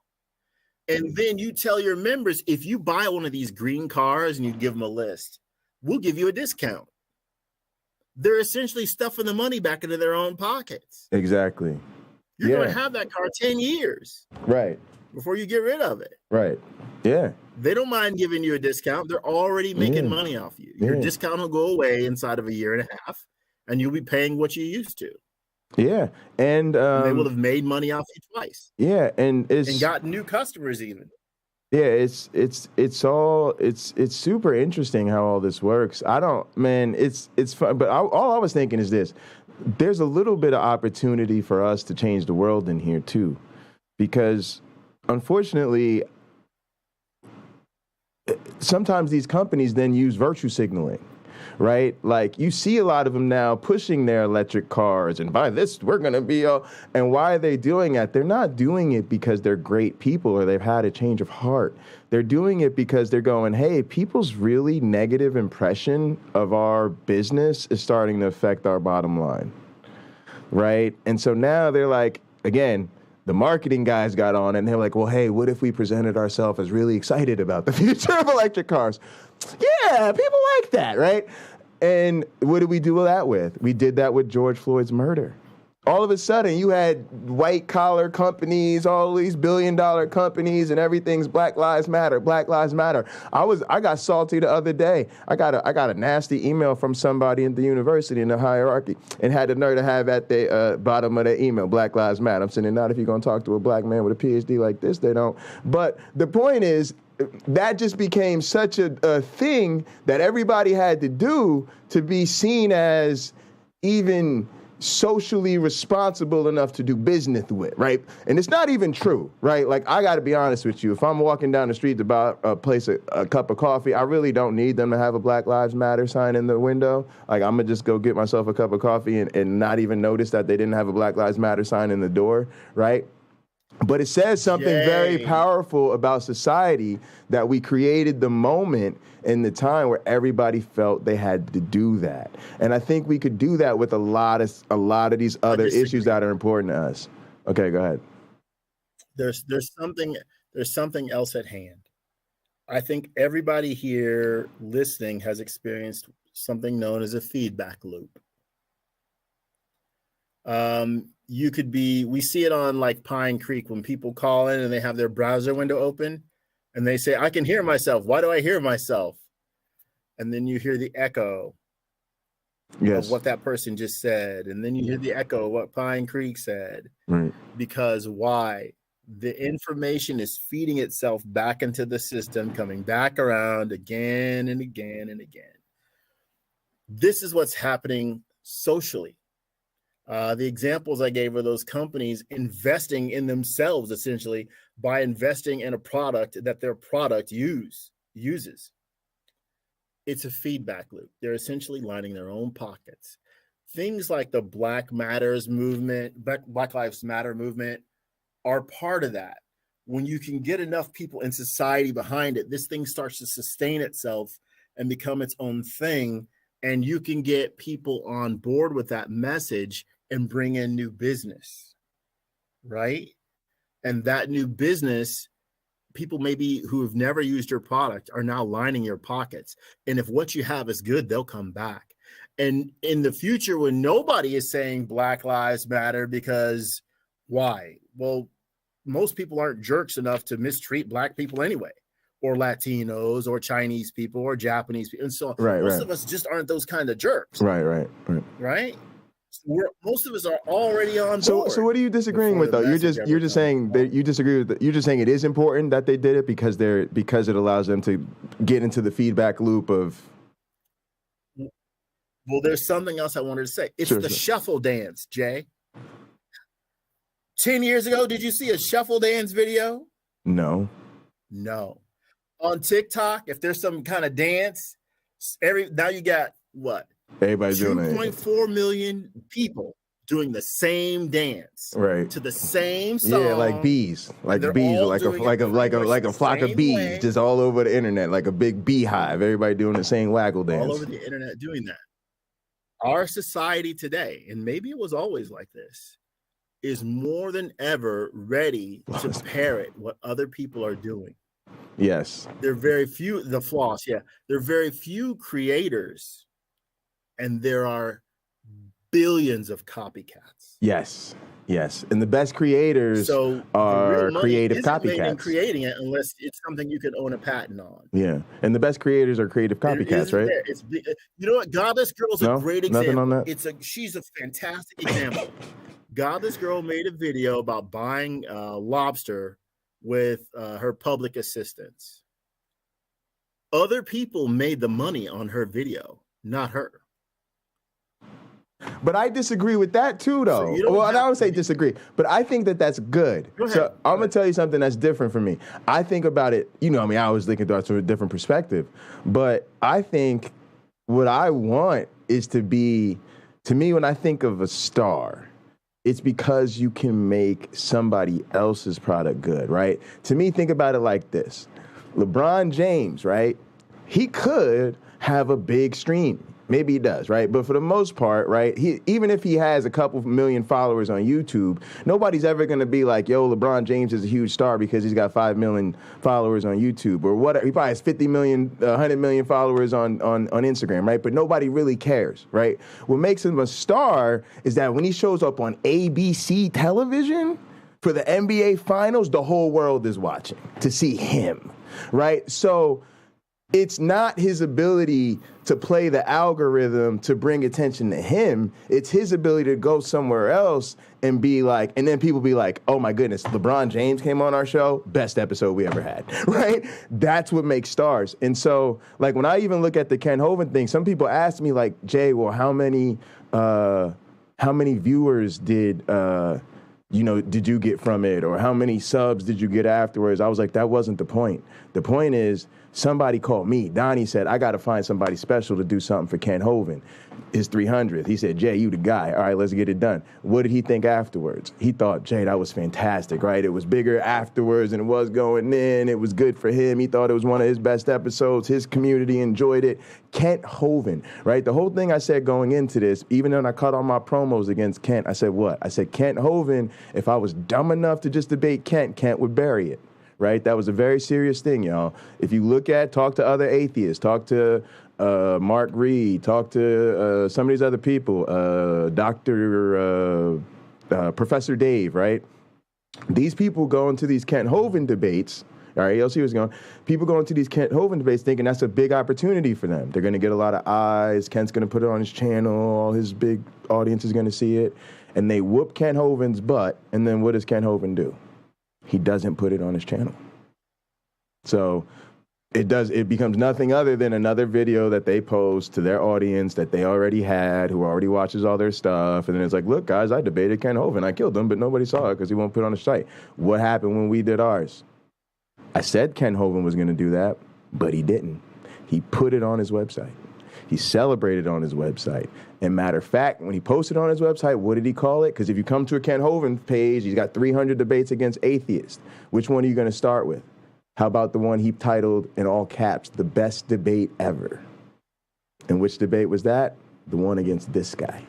And then you tell your members, if you buy one of these green cars and you give them a list, we'll give you a discount. They're essentially stuffing the money back into their own pockets. Exactly. You're going to have that car 10 years. Right. Before you get rid of it. Right. Yeah. They don't mind giving you a discount. They're already making money off you. Your discount will go away inside of a year and a half, and you'll be paying what you used to. Yeah. And they will have made money off you twice. Yeah. And got new customers even. Yeah, it's super interesting how all this works. It's fun, but all I was thinking is this: there's a little bit of opportunity for us to change the world in here too, because unfortunately, sometimes these companies then use virtue signaling. Right? Like you see a lot of them now pushing their electric cars and by this, we're going to be and why are they doing that? They're not doing it because they're great people or they've had a change of heart. They're doing it because they're going, hey, people's really negative impression of our business is starting to affect our bottom line. Right? And so now they're like, again, the marketing guys got on and they're like, well, hey, what if we presented ourselves as really excited about the future of electric cars? Yeah, people like that, right? And what did we do that with? We did that with George Floyd's murder. All of a sudden, you had white-collar companies, all these billion-dollar companies, and everything's Black Lives Matter, Black Lives Matter. I got salty the other day. I got a nasty email from somebody in the university in the hierarchy and had the nerve to have at the bottom of the email, Black Lives Matter. I'm saying, not if you're going to talk to a black man with a PhD like this, they don't. But the point is, that just became such a thing that everybody had to do to be seen as even socially responsible enough to do business with, right? And it's not even true, right? Like, I got to be honest with you. If I'm walking down the street to buy a cup of coffee, I really don't need them to have a Black Lives Matter sign in the window. Like, I'm going to just go get myself a cup of coffee and not even notice that they didn't have a Black Lives Matter sign in the door, right? But it says something very powerful about society, that we created the moment in the time where everybody felt they had to do that. And I think we could do that with a lot of these other issues that are important to us. Okay, go ahead. There's something else at hand. I think everybody here listening has experienced something known as a feedback loop. We see it on like Pine Creek when people call in and they have their browser window open and they say, I can hear myself. Why do I hear myself? And then you hear the echo of what that person just said. And then you hear the echo of what Pine Creek said. Right. Because why? The information is feeding itself back into the system, coming back around again and again and again. This is what's happening socially. The examples I gave are those companies investing in themselves, essentially, by investing in a product that their product uses. It's a feedback loop. They're essentially lining their own pockets. Things like the Black Lives Matter movement are part of that. When you can get enough people in society behind it, this thing starts to sustain itself and become its own thing. And you can get people on board with that message and bring in new business, right? And that new business, people maybe who have never used your product are now lining your pockets. And if what you have is good, they'll come back. And in the future, when nobody is saying Black Lives Matter, because why? Well, most people aren't jerks enough to mistreat Black people anyway, or Latinos, or Chinese people, or Japanese people. And so most of us just aren't those kind of jerks. Right? Most of us are already on board. So what are you disagreeing with though? You're just saying that you disagree with it. You're just saying it is important that they did it because it allows them to get into the feedback loop of. Well, there's something else I wanted to say. It's the shuffle dance, Jay. 10 years ago, did you see a shuffle dance video? No. On TikTok, if there's some kind of dance, now you got what? Everybody's doing it. 2.4 million people doing the same dance, right? To the same song. Yeah, like bees, like a flock of bees, just all over the internet, like a big beehive. Everybody doing the same waggle dance. All over the internet doing that. Our society today, and maybe it was always like this, is more than ever ready to parrot what other people are doing. Yes. There are very few, the floss, yeah. There are very few creators, and there are billions of copycats. Yes. Yes. And the best creators are creative copycats. In creating it, unless it's something you can own a patent on. Yeah. And the best creators are creative copycats, right? You know what? Godless Girl's a great example. Nothing on that? She's a fantastic example. Godless Girl made a video about buying lobster with her public assistance. Other people made the money on her video, not her. But I disagree with that too, though. So I would say disagree, but I think that that's good. So I'm going to tell you something that's different for me. I think about it, I always think about it from a different perspective, but I think what I want is to me, when I think of a star, it's because you can make somebody else's product good, right? To me, think about it like this. LeBron James, right? He could have a big stream. Maybe he does, right? But for the most part, right, even if he has a couple million followers on YouTube, nobody's ever going to be like, yo, LeBron James is a huge star because he's got 5 million followers on YouTube or whatever. He probably has 50 million, 100 million followers on Instagram, right? But nobody really cares, right? What makes him a star is that when he shows up on ABC television for the NBA Finals, the whole world is watching to see him, right? So it's not his ability to play the algorithm to bring attention to him. It's his ability to go somewhere else and be like, and then people be like, oh my goodness, LeBron James came on our show, best episode we ever had, right? That's what makes stars. And so, like, when I even look at the Ken Hovind thing, some people ask me like, Jay, well, how many viewers did you get from it? Or how many subs did you get afterwards? I was like, that wasn't the point. The point is, somebody called me. Donnie said, I got to find somebody special to do something for Ken Hovind. His 300th. He said, Jay, you the guy. All right, let's get it done. What did he think afterwards? He thought, Jay, that was fantastic, right? It was bigger afterwards than it was going in. It was good for him. He thought it was one of his best episodes. His community enjoyed it. Kent Hovind, right? The whole thing I said going into this, even when I cut all my promos against Kent, I said what? I said, Kent Hovind, if I was dumb enough to just debate Kent would bury it. Right? That was a very serious thing, y'all. If you talk to other atheists, talk to Mark Reed, talk to some of these other people, Professor Dave, right? These people go into these Kent Hovind debates, all right, you'll see what's going on. People go into these Kent Hovind debates thinking that's a big opportunity for them. They're going to get a lot of eyes. Kent's going to put it on his channel. All his big audience is going to see it. And they whoop Kent Hovind's butt, and then what does Kent Hovind do? He doesn't put it on his channel. So it becomes nothing other than another video that they post to their audience that they already had, who already watches all their stuff. And then it's like, look, guys, I debated Ken Hovind. I killed him, but nobody saw it because he won't put it on his site. What happened when we did ours? I said Ken Hovind was going to do that, but he didn't. He put it on his website. He celebrated on his website. And matter of fact, when he posted on his website, what did he call it? Because if you come to a Ken Hovind page, he's got 300 debates against atheists. Which one are you going to start with? How about the one he titled, in all caps, the best debate ever? And which debate was that? The one against this guy.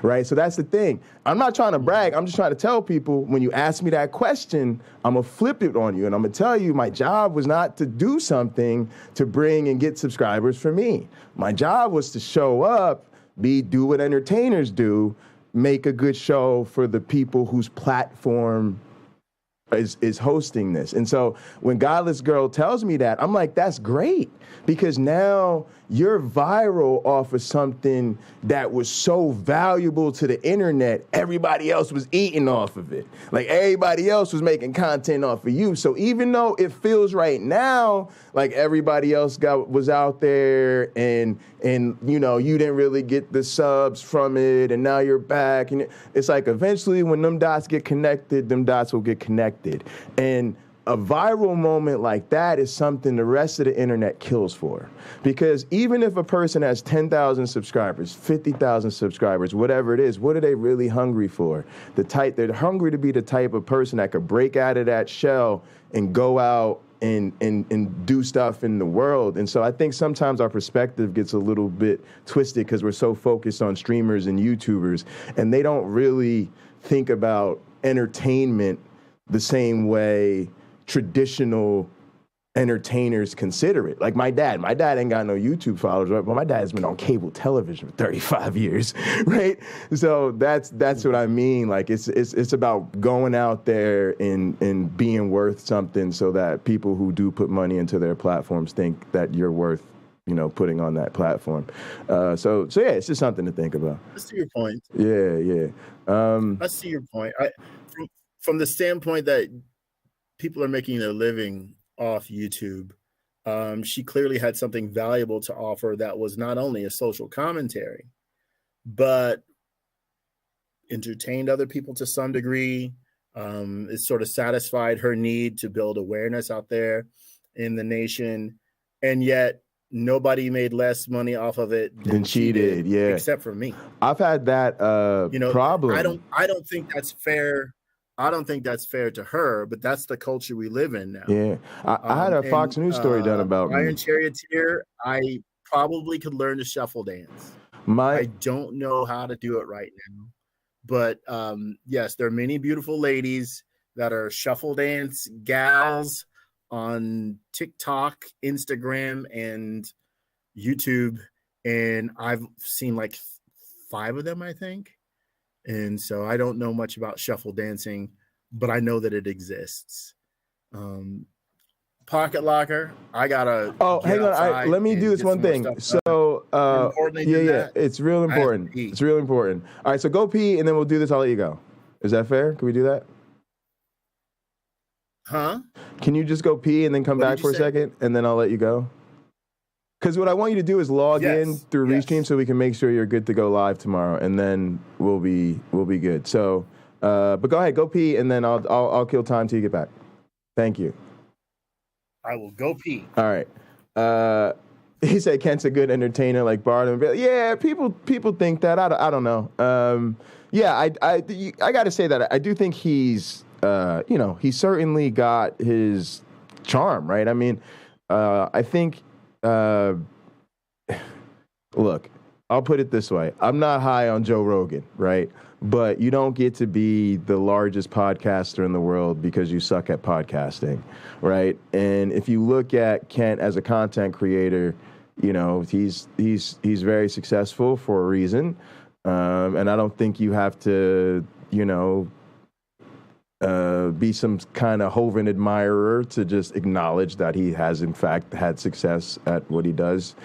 Right? So that's the thing. I'm not trying to brag. I'm just trying to tell people, when you ask me that question, I'm going to flip it on you. And I'm going to tell you my job was not to do something to bring and get subscribers for me. My job was to show up, do what entertainers do, make a good show for the people whose platform is hosting this. And so when Godless Girl tells me that, I'm like, that's great, because now you're viral off of something that was so valuable to the internet. Everybody else was eating off of it. Like, everybody else was making content off of you. So even though it feels right now like everybody else was out there and you didn't really get the subs from it, and now you're back, and it's like eventually when them dots get connected, them dots will get connected. And a viral moment like that is something the rest of the internet kills for. Because even if a person has 10,000 subscribers, 50,000 subscribers, whatever it is, what are they really hungry for? They're hungry to be the type of person that could break out of that shell and go out and do stuff in the world. And so I think sometimes our perspective gets a little bit twisted because we're so focused on streamers and YouTubers, and they don't really think about entertainment the same way traditional entertainers consider it. Like my dad ain't got no YouTube followers, right? But my dad's been on cable television for 35 years, right? So that's what I mean. Like it's about going out there and being worth something, so that people who do put money into their platforms think that you're worth, putting on that platform. So yeah, it's just something to think about. I see your point. Yeah. I see your point. From the standpoint that people are making their living off YouTube, she clearly had something valuable to offer that was not only a social commentary, but entertained other people to some degree. It sort of satisfied her need to build awareness out there in the nation, and yet nobody made less money off of it than she did. Yeah, except for me. I've had that problem. I don't think that's fair. I don't think that's fair to her, but that's the culture we live in now. Yeah, I had a Fox News story done about me. Iron Charioteer, I probably could learn to shuffle dance. I don't know how to do it right now, but yes, there are many beautiful ladies that are shuffle dance gals on TikTok, Instagram, and YouTube, and I've seen like 5 of them, I think. And so I don't know much about shuffle dancing, but I know that it exists. Pocket Locker, I gotta. Oh, hang on. Let me do this one thing. So, it's real important. It's real important. All right, so go pee, and then we'll do this. I'll let you go. Is that fair? Can we do that? Huh? Can you just go pee and then come back for a second, and then I'll let you go? Because what I want you to do is log in through Restream so we can make sure you're good to go live tomorrow, and then we'll be good. So, but go ahead, go pee, and then I'll kill time till you get back. Thank you. I will go pee. All right. He said Kent's a good entertainer, like Barnum. Yeah, people think that. I don't know. I got to say that I do think he's he certainly got his charm, right? I mean, I think. Look, I'll put it this way. I'm not high on Joe Rogan, right? But you don't get to be the largest podcaster in the world because you suck at podcasting, right? And if you look at Kent as a content creator, he's very successful for a reason. And I don't think you have to, be some kind of Hovind admirer to just acknowledge that he has, in fact, had success at what he does.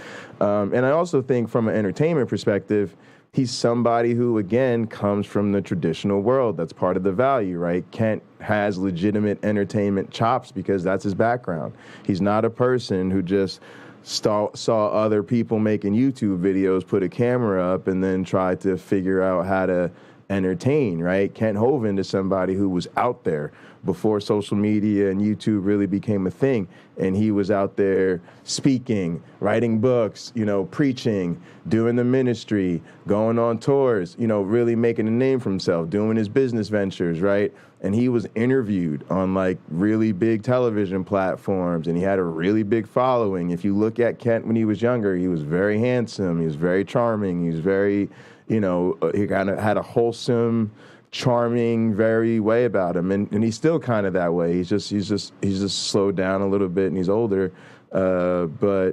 And I also think from an entertainment perspective, he's somebody who, again, comes from the traditional world. That's part of the value, right? Kent has legitimate entertainment chops because that's his background. He's not a person who just saw other people making YouTube videos, put a camera up, and then tried to figure out how to entertain, right? Kent Hovind is somebody who was out there before social media and YouTube really became a thing. And he was out there speaking, writing books, preaching, doing the ministry, going on tours, really making a name for himself, doing his business ventures, right? And he was interviewed on like really big television platforms and he had a really big following. If you look at Kent when he was younger, he was very handsome, he was very charming, he was very, he kind of had a wholesome, charming, very way about him, and he's still kind of that way. He's just slowed down a little bit, and he's older. But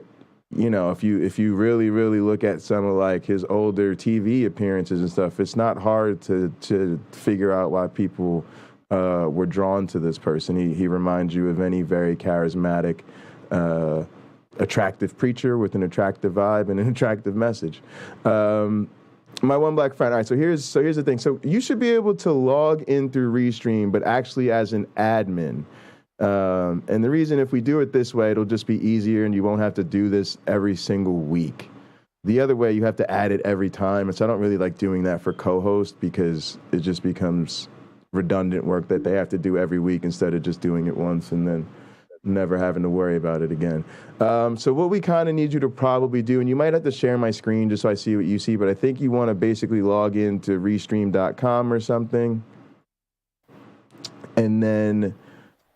if you really look at some of like his older TV appearances and stuff, it's not hard to figure out why people were drawn to this person. He reminds you of any very charismatic, attractive preacher with an attractive vibe and an attractive message. My one black friend. All right, so here's the thing. So you should be able to log in through Restream, but actually as an admin. And the reason, if we do it this way, it'll just be easier and you won't have to do this every single week. The other way, you have to add it every time. And so I don't really like doing that for co-host because it just becomes redundant work that they have to do every week instead of just doing it once and then never having to worry about it again. So what we kind of need you to probably do, and you might have to share my screen just so I see what you see, but I think you want to basically log into restream.com or something. And then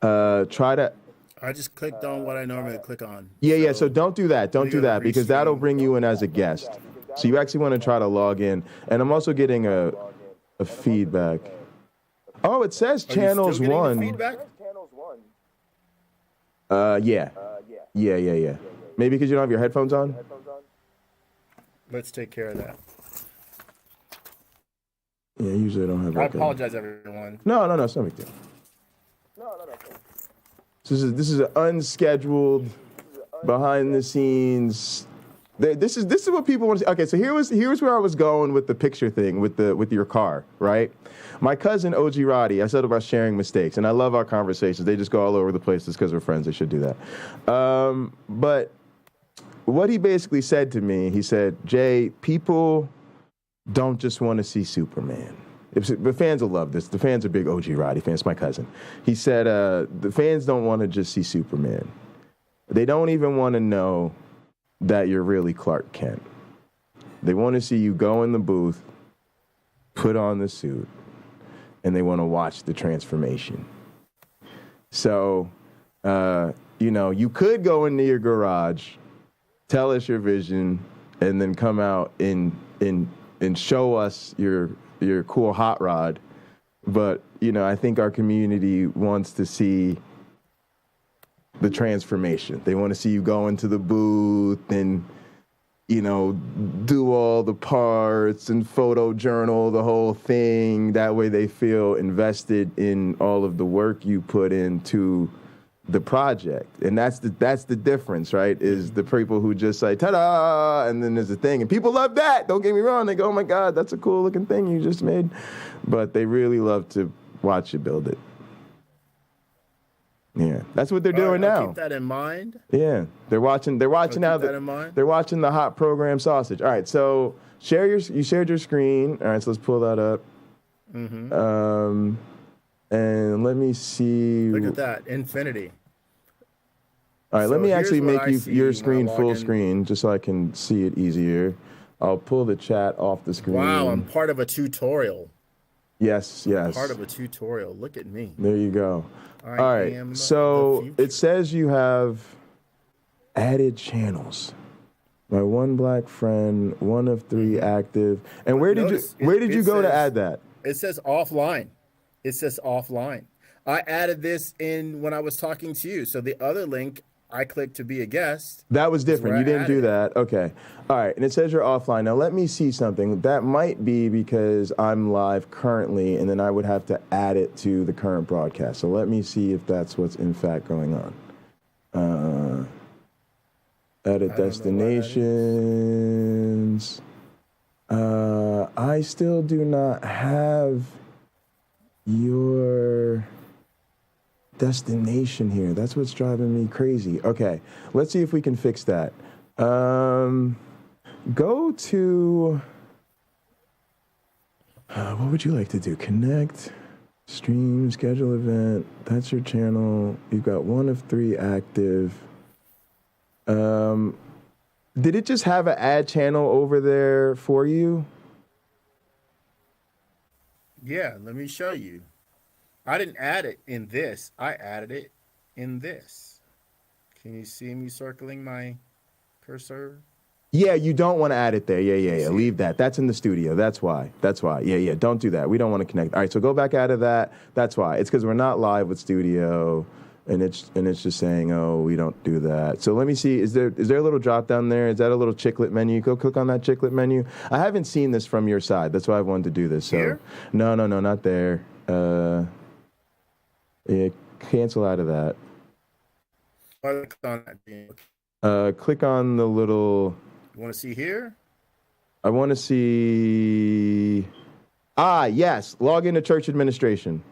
try to... I just clicked on what I normally click on. Yeah, so don't do that. Don't do that because that'll bring you in as a guest. So you actually want to try to log in. And I'm also getting a feedback. Oh, it says Are you channels still getting the one. feedback? Yeah. Yeah. Maybe because you don't have your headphones on? Let's take care of that. Yeah, usually I don't have I like apologize, everyone. No, it's no big deal. This is an unscheduled, behind the scenes. This is what people want to see. Okay, so here's where I was going with the picture thing with your car, right? My cousin OG Roddy, I said about sharing mistakes, and I love our conversations. They just go all over the place just because we're friends. They should do that. But what he basically said to me, he said, Jay, people don't just want to see Superman. The fans will love this. The fans are big OG Roddy fans. My cousin. He said the fans don't want to just see Superman. They don't even want to know that you're really Clark Kent. They want to see you go in the booth, put on the suit, and they want to watch the transformation. So, you could go into your garage, tell us your vision, and then come out and show us your cool hot rod. But, I think our community wants to see the transformation. They want to see you go into the booth and, do all the parts and photo journal, the whole thing. That way they feel invested in all of the work you put into the project. And that's the difference, right? Is the people who just say, ta-da, and then there's a thing. And people love that. Don't get me wrong. They go, oh my God, that's a cool looking thing you just made. But they really love to watch you build it. Yeah, that's what they're doing now. Keep that in mind. Yeah, they're watching now. That in mind. They're watching the hot program sausage. All right, so you shared your screen. All right, so let's pull that up. Mm-hmm. And let me see. Look at that, infinity. All right, let me actually make your screen full screen just so I can see it easier. I'll pull the chat off the screen. Wow, I'm part of a tutorial. Yes. Part of a tutorial. Look at me. There you go. All right, so it says you have added channels. My one black friend, one of 3 active. And where did you go to add that? It says offline. I added this in when I was talking to you. So the other link, I clicked to be a guest. That was different. You didn't do that. Okay. All right. And it says you're offline. Now, let me see something. That might be because I'm live currently, and then I would have to add it to the current broadcast. So let me see if that's what's in fact going on. Edit destinations. I still do not have your destination here. That's what's driving me crazy. Okay, let's see if we can fix that. Go to, what would you like to do? Connect, stream, schedule event. That's your channel. You've got one of 3 active. Did it just have an add channel over there for you? Yeah, let me show you. I didn't add it in this. I added it in this. Can you see me circling my cursor? Yeah, you don't want to add it there. Yeah. Leave that. That's in the studio. That's why. Yeah. Don't do that. We don't want to connect. All right, so go back out of that. That's why. It's because we're not live with studio, and it's just saying, oh, we don't do that. So let me see. Is there a little drop down there? Is that a little chiclet menu? Go click on that chiclet menu. I haven't seen this from your side. That's why I wanted to do this. So here? No, not there. Yeah, cancel out of that. Click on that. Click on the little. You want to see here? I want to see. Yes. Log into church administration.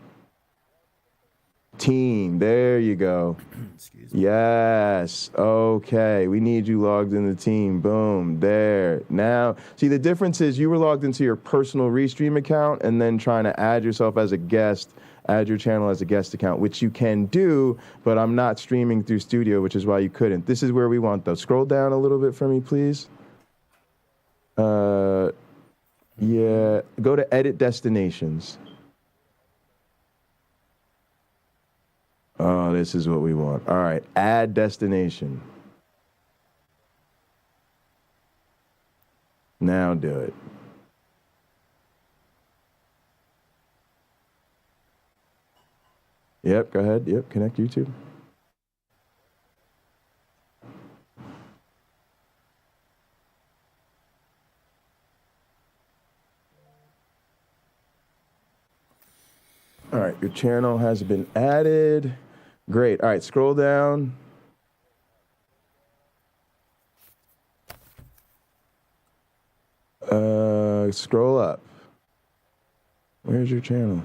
Team. There you go. Excuse me. Yes. Okay. We need you logged in the team. Boom. There. Now, see, the difference is you were logged into your personal Restream account and then trying to add yourself as a guest. Add your channel as a guest account, which you can do, but I'm not streaming through Studio, which is why you couldn't. This is where we want, though. Scroll down a little bit for me, please. Yeah, go to Edit Destinations. Oh, this is what we want. All right, Add Destination. Now do it. Yep, go ahead. Yep, connect YouTube. All right, your channel has been added. Great. All right, scroll down. Scroll up. Where's your channel?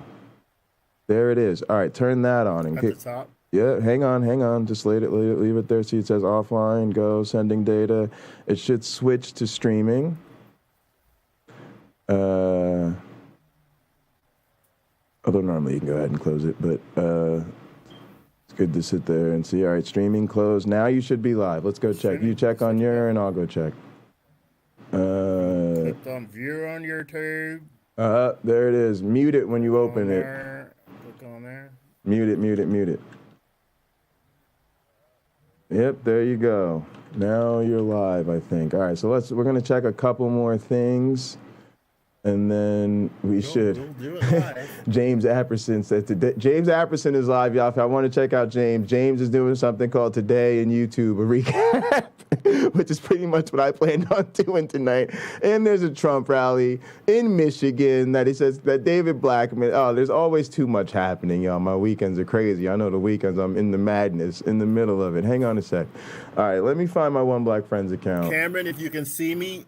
There it is. All right, turn that on. At the top. Yeah, hang on. Just leave it there. See, it says offline, go, sending data. It should switch to streaming. Although normally you can go ahead and close it, but it's good to sit there and see. All right, streaming closed. Now you should be live. Let's go check. You check on your, and I'll go check. Click on view on YouTube. There it is. Mute it when you open it. Click on there. Mute it. Yep, there you go. Now you're live, I think. All right, so we're gonna check a couple more things, and then we'll do it live. James Apperson said today. James Apperson is live, y'all. If I want to check out James, James is doing something called Today in YouTube, a recap, which is pretty much what I planned on doing tonight. And there's a Trump rally in Michigan that he says that David Blackman. Oh, there's always too much happening, y'all. My weekends are crazy. I know the weekends I'm in the madness, in the middle of it. Hang on a sec. All right, let me find my One Black Friends account. Cameron, if you can see me,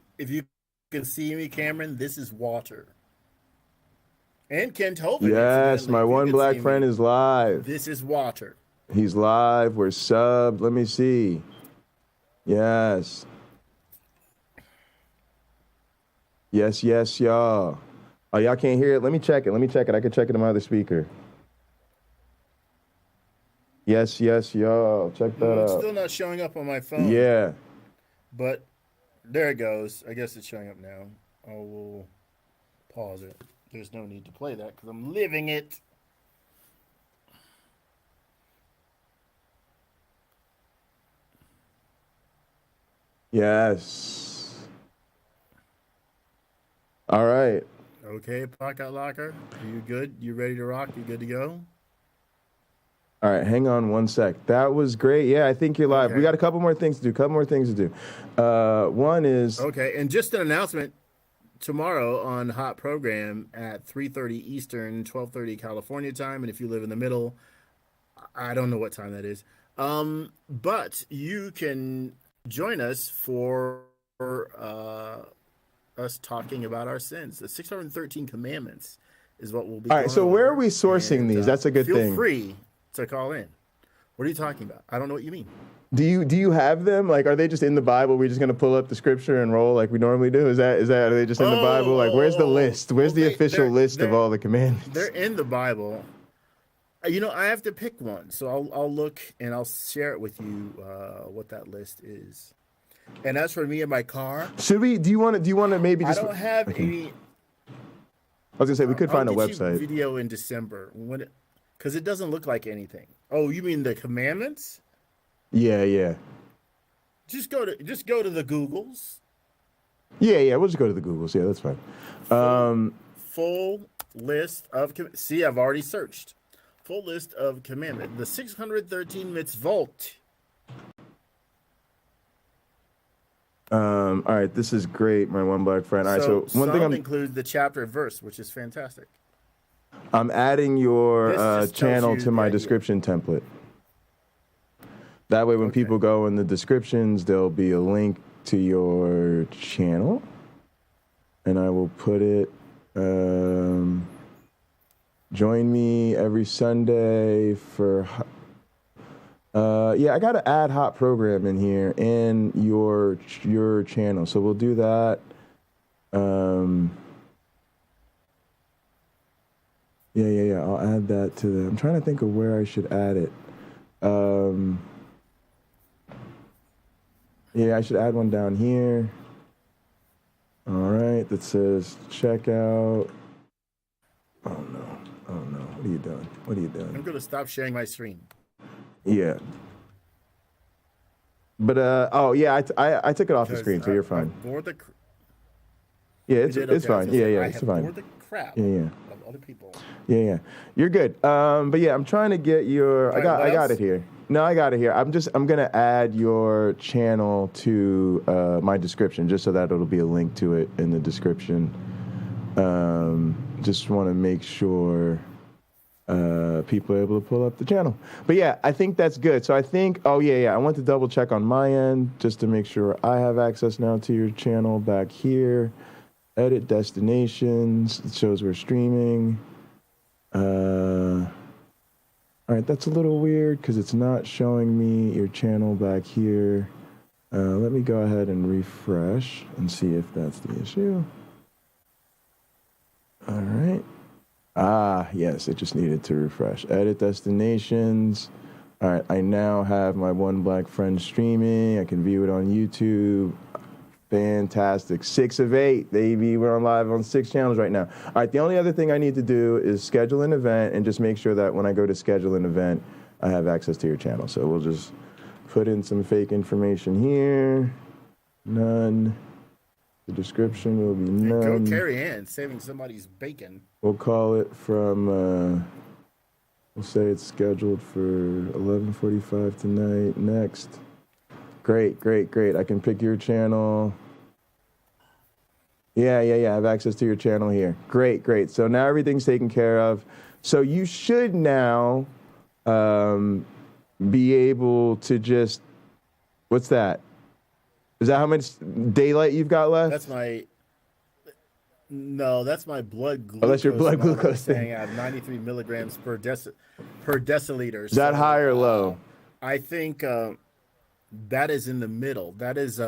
Cameron, this is Walter. And Ken Tobin. Yes, my One Black Friend is live. This is Walter. He's live. We're subbed. Let me see. Yes. Yes, y'all. Oh, y'all can't hear it? Let me check it. I can check it on my other speaker. Yes, y'all. Check that out. It's still not showing up on my phone. Yeah. But there it goes. I guess it's showing up now. I will pause it. There's no need to play that because I'm living it. Yes. All right. Okay, Pocket Locker. Are you good? You ready to rock? You good to go? All right, hang on one sec. That was great. Yeah, I think you're live. Okay. We got a couple more things to do. One is... Okay, and just an announcement. Tomorrow on Hot Program at 3:30 Eastern, 12:30 California time. And if you live in the middle, I don't know what time that is. But you can join us for us talking about our sins. The 613 commandments is what we'll be. All right, so where are we sourcing these? That's a good thing. Feel free to call in. What are you talking about? I don't know what you mean. Do you have them? Like, are they just in the Bible? We're just gonna pull up the scripture and roll like we normally do? Is that are they just in the Bible? Like, where's the list? Where's the official list of all the commandments? They're in the Bible. You know, I have to pick one, so I'll look and I'll share it with you what that list is. And as for me in my car, should we? Do you want to maybe just? I don't have any. I was gonna say we could find a website. Video in December because it doesn't look like anything. Oh, you mean the commandments? Yeah. Just go to the Googles. Yeah. We'll just go to the Googles. Yeah, that's fine. Full list of see, I've already searched. Full list of commandments. The 613 mitzvot. All right, this is great, my One Black Friend. All right, so one thing include the chapter verse, which is fantastic. I'm adding your channel to my description template. That way, when people go in the descriptions, there'll be a link to your channel, and I will put it. Join me every Sunday for. I got to add Hot Program in here and your channel, so we'll do that. Yeah. I'll add that to the. I'm trying to think of where I should add it. I should add one down here. All right, that says checkout. Oh no. What are you doing? I'm going to stop sharing my screen. Yeah. But I took it off the screen, so you're fine. Yeah, You it's did? it's Okay, I was fine. gonna Yeah, say, yeah, I it's have fine. bored the crap Yeah, yeah. of other people. Yeah, you're good. But yeah, I'm trying to get your. All right, what I got else? it here. No, I got it here. I'm gonna add your channel to my description, just so that it'll be a link to it in the description. Just want to make sure people are able to pull up the channel. But yeah, I think that's good. So I think. Oh yeah. I want to double check on my end just to make sure I have access now to your channel back here. Edit destinations. It shows we're streaming. All right, that's a little weird because it's not showing me your channel back here. Let me go ahead and refresh and see if that's the issue. All right. Ah, yes, it just needed to refresh. Edit destinations. All right, I now have my One Black Friend streaming. I can view it on YouTube. Fantastic. 6 of 8, baby. We're on live on 6 channels right now. All right, the only other thing I need to do is schedule an event and just make sure that when I go to schedule an event, I have access to your channel. So we'll just put in some fake information here. None. The description will be none. Go Carrie Ann, saving somebody's bacon. We'll call it from, we'll say it's scheduled for 11:45 tonight. Next. Great. I can pick your channel. Yeah. I have access to your channel here. Great. So now everything's taken care of. So you should now be able to just, what's that? Is that how much daylight you've got left? That's my blood glucose. Oh, that's your blood glucose saying thing. I have 93 milligrams per deciliter. Is that high or low? I think that is in the middle. That is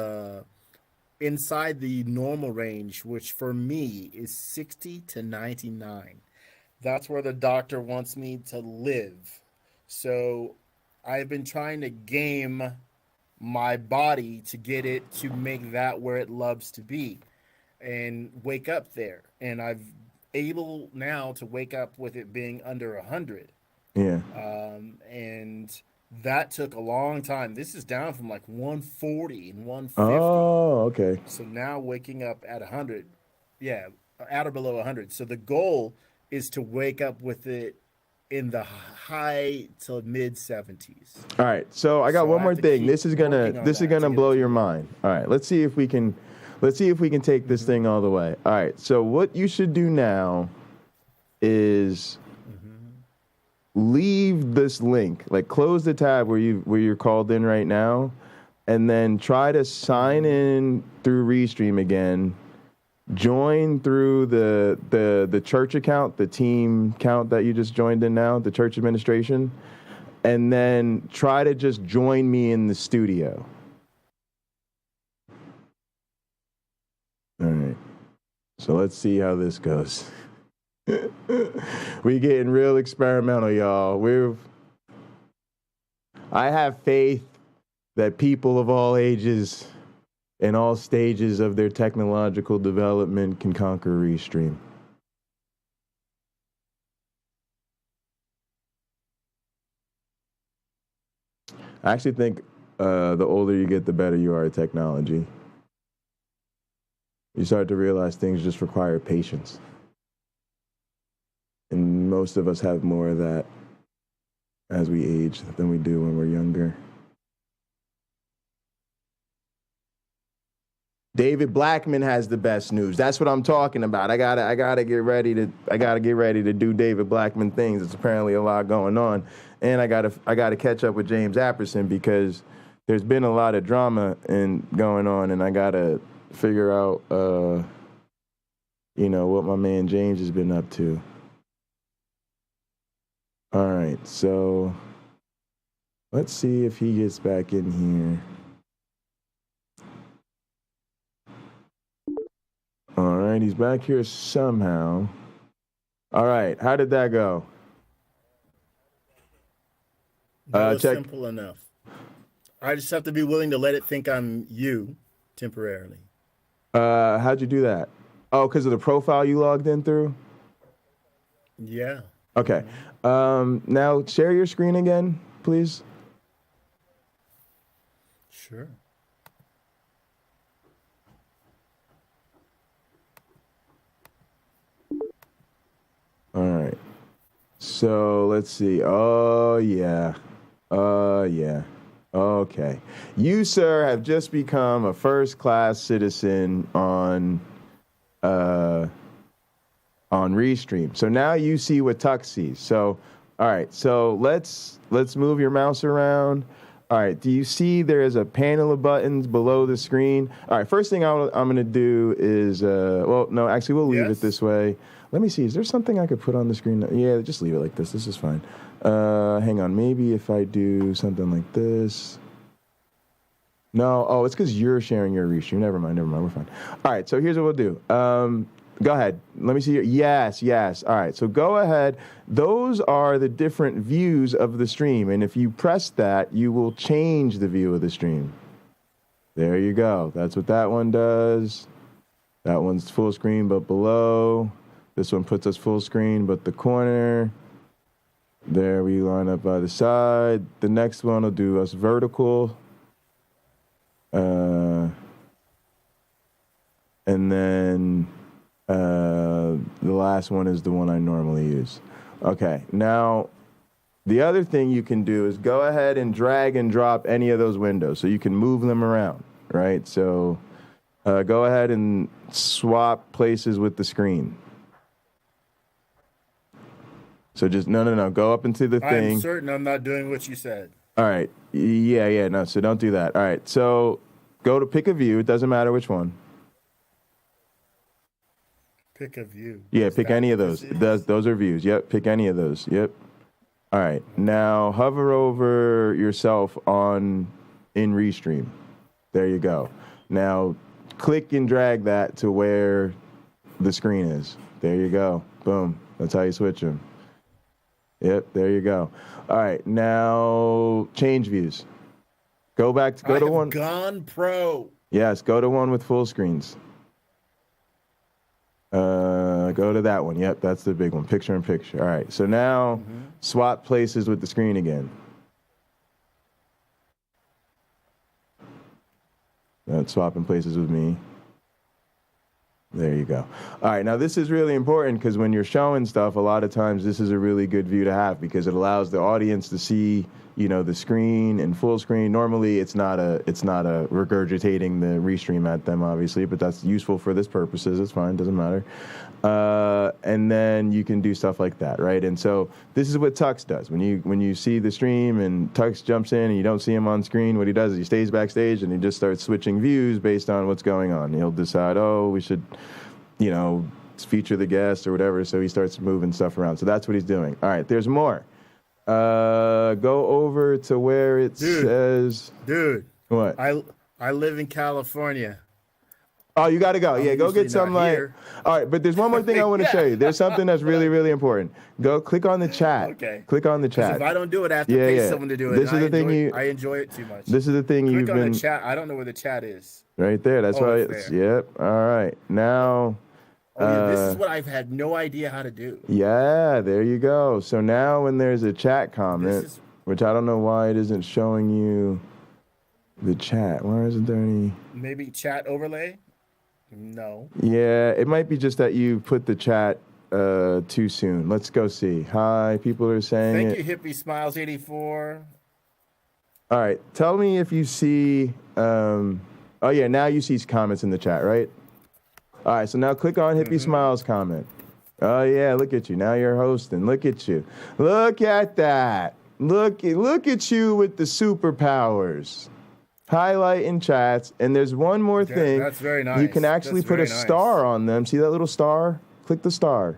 inside the normal range, which for me is 60 to 99. That's where the doctor wants me to live. So I've been trying to game my body to get it to make that where it loves to be and wake up there. And I've able now to wake up with it being under 100. Yeah. And that took a long time. This is down from like 140 and 150. Oh, okay. So now waking up at 100, yeah, at or below 100. So the goal is to wake up with it in the high to mid 70s. All right. So I got one more thing. This is gonna blow your mind. All right. Let's see if we can take this thing all the way. All right. So what you should do now is leave this link, like close the tab where you're called in right now, and then try to sign in through Restream again. Join through the church account, the team account that you just joined in now, the church administration, and then try to just join me in the studio. All right. So let's see how this goes. We getting real experimental, y'all. I have faith that people of all ages in all stages of their technological development can conquer Restream. I actually think the older you get, the better you are at technology. You start to realize things just require patience. And most of us have more of that as we age than we do when we're younger. David Blackman has the best news. That's what I'm talking about. I gotta get ready to do David Blackman things. It's apparently a lot going on, and I gotta catch up with James Apperson because there's been a lot of drama going on, and I gotta figure out what my man James has been up to. All right, so let's see if he gets back in here. All right, he's back here somehow. All right, how did that go? That was simple enough. I just have to be willing to let it think I'm you temporarily. How'd you do that? Oh, because of the profile you logged in through? Yeah. Okay. Now share your screen again, please. Sure. So let's see. Oh, yeah. Yeah. Okay. You, sir, have just become a first-class citizen on Restream. So now you see what Tuck sees. So, all right. So let's move your mouse around. All right. Do you see there is a panel of buttons below the screen? All right. First thing I'm going to do is, well, no, actually, we'll leave it this way. Let me see. Is there something I could put on the screen? Yeah, just leave it like this. This is fine. Hang on. Maybe if I do something like this. No. Oh, it's because you're sharing your Restream. Never mind. We're fine. All right. So here's what we'll do. Go ahead. Let me see. Yes. All right. So go ahead. Those are the different views of the stream. And if you press that, you will change the view of the stream. There you go. That's what that one does. That one's full screen, but below. This one puts us full screen, but the corner. There we line up by the side. The next one will do us vertical. And then the last one is the one I normally use. Okay, now the other thing you can do is go ahead and drag and drop any of those windows so you can move them around, right? So go ahead and swap places with the screen. So just, no, go up into the thing. I'm certain I'm not doing what you said. All right, yeah, no, so don't do that. All right, so go to pick a view. It doesn't matter which one. Pick a view. Yeah, pick any of those. Those are views. Yep, pick any of those. Yep. All right, now hover over yourself in Restream. There you go. Now click and drag that to where the screen is. There you go. Boom. That's how you switch them. Yep, there you go. All right, now change views. Go to one. Gone pro. Yes, go to one with full screens. Go to that one. Yep, that's the big one. Picture in picture. All right, so now swap places with the screen again. That's swapping places with me. There you go. All right, now this is really important because when you're showing stuff, a lot of times this is a really good view to have because it allows the audience to see, the screen in full screen. Normally, it's not a regurgitating the Restream at them, obviously, but that's useful for this purposes. It's fine, doesn't matter. And then you can do stuff like that, right? And so this is what Tux does. When you see the stream and Tux jumps in and you don't see him on screen, what he does is he stays backstage and he just starts switching views based on what's going on. He'll decide, we should, feature the guest or whatever. So he starts moving stuff around. So that's what he's doing. All right, there's more. Go over to where it says. Dude. What? I live in California. Oh, you got to go. Yeah, go get some here. All right, but there's one more thing I want to show you. There's something that's really, really important. Go click on the chat. Okay. Click on the chat. If I don't do it, I have to pay someone to do it. This is the thing I enjoy it too much. This is the thing Click on the chat. I don't know where the chat is. Right there. That's why it's there. Yep. All right. Now. This is what I've had no idea how to do. Yeah, there you go. So now when there's a chat comment, which I don't know why it isn't showing you the chat. Why isn't there any? Maybe chat overlay? No. Yeah, it might be just that you put the chat too soon. Let's go see. Hi, people are saying Thank you, Hippie Smiles 84. All right, tell me if you see. Oh yeah, now you see comments in the chat, right? All right, so now click on Hippie Smiles comment. Oh yeah, look at you. Now you're hosting. Look at you. Look at that. Look at you with the superpowers. Highlighting chats, and there's one more thing. That's very nice. You can actually put a star on them. See that little star? Click the star.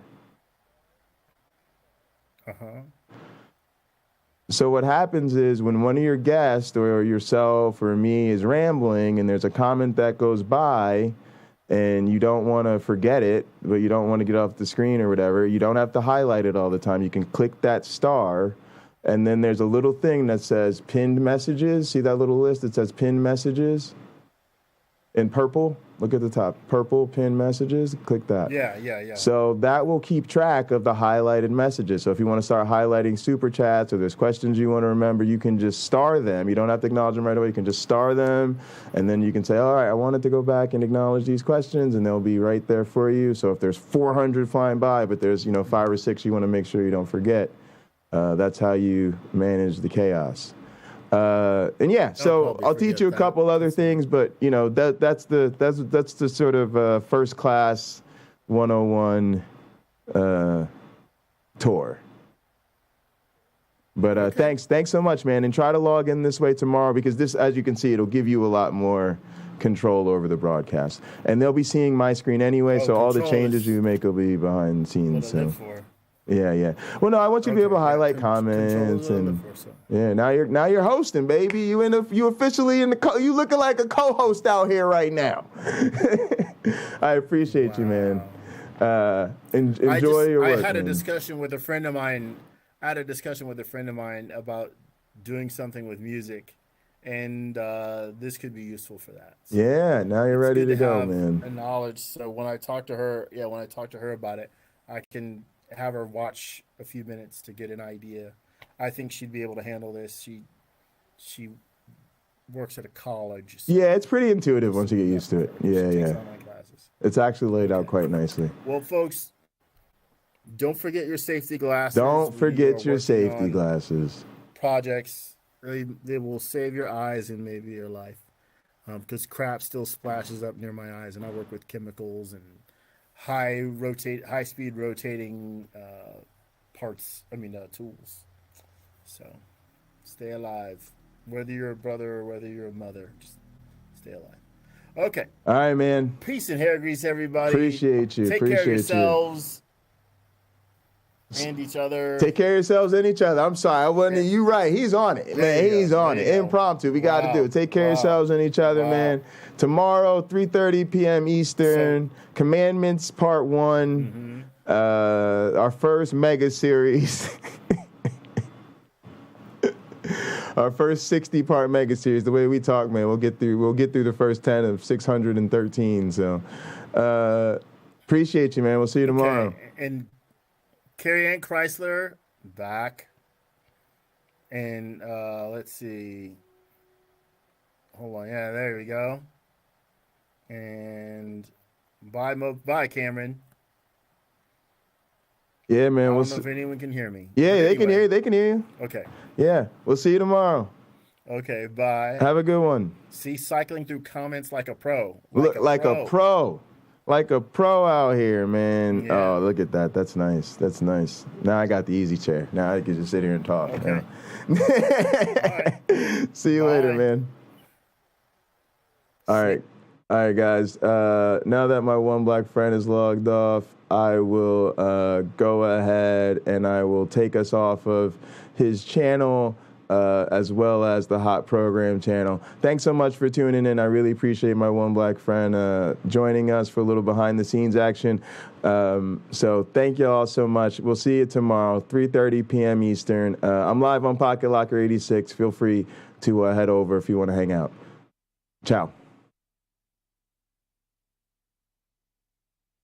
So what happens is when one of your guests or yourself or me is rambling and there's a comment that goes by and you don't want to forget it, but you don't want to get off the screen or whatever, you don't have to highlight it all the time. You can click that star. And then there's a little thing that says pinned messages. See that little list that says pinned messages? In purple, look at the top. Purple pinned messages, click that. Yeah. So that will keep track of the highlighted messages. So if you want to start highlighting super chats or there's questions you want to remember, you can just star them. You don't have to acknowledge them right away. You can just star them. And then you can say, all right, I wanted to go back and acknowledge these questions, and they'll be right there for you. So if there's 400 flying by, but there's 5 or 6 you want to make sure you don't forget, That's how you manage the chaos. And yeah, so I'll teach you a couple other things, but you know that's the sort of first class 101 tour. But Okay. thanks so much, man, and try to log in this way tomorrow because this, as you can see, it'll give you a lot more control over the broadcast, and they'll be seeing my screen anyway, so all the changes you make will be behind the scenes. So. Yeah. Well, no, I want you to be able to highlight comments and yeah. Now you're hosting, baby. You officially you looking like a co-host out here right now. I appreciate you, man. Enjoy your work. I had a discussion with a friend of mine. About doing something with music, and this could be useful for that. So yeah. Now you're ready to go, man. And knowledge. So when I talk to her about it, I can have her watch a few minutes to get an idea. I think she'd be able to handle this. She works at a college. So yeah, it's pretty intuitive once you get used to it. Yeah. It's actually laid out quite nicely. Well, folks, don't forget your safety glasses. Don't forget your safety glasses. Projects, they will save your eyes and maybe your life. Because crap still splashes up near my eyes, and I work with chemicals and high-speed rotating tools. So stay alive. Whether you're a brother or whether you're a mother, just stay alive. Okay. All right, man. Peace and hair grease, everybody. Appreciate you. Take care of yourselves and each other. Take care of yourselves and each other. I'm sorry. I wasn't. You right. He's on it, man. He's on it. Impromptu. We got to do it. Take care of yourselves and each other, man. Tomorrow, 3:30 p.m. Eastern. Commandments Part 1. Our first mega series. Our first 60-part mega series. The way we talk, man, we'll get through the first 10 of 613. So, appreciate you, man. We'll see you tomorrow. And Carrie Ann Chrysler back. And let's see. Hold on. Yeah, there we go. And bye, Cameron. Yeah, man. I don't know if anyone can hear me. Yeah, they can hear you. They can hear you. Okay. Yeah, we'll see you tomorrow. Okay, bye. Have a good one. See, cycling through comments like a pro. Like a pro out here, man. Yeah. Oh, look at that. That's nice. Now I got the easy chair. Now I can just sit here and talk. Okay. See you later, man. All right, guys. Now that my one black friend is logged off, I will go ahead and I will take us off of his channel as well as the Hot Program channel. Thanks so much for tuning in. I really appreciate my one black friend joining us for a little behind the scenes action. So thank you all so much. We'll see you tomorrow, 3:30 p.m. Eastern. I'm live on Pocket Locker 86. Feel free to head over if you want to hang out. Ciao.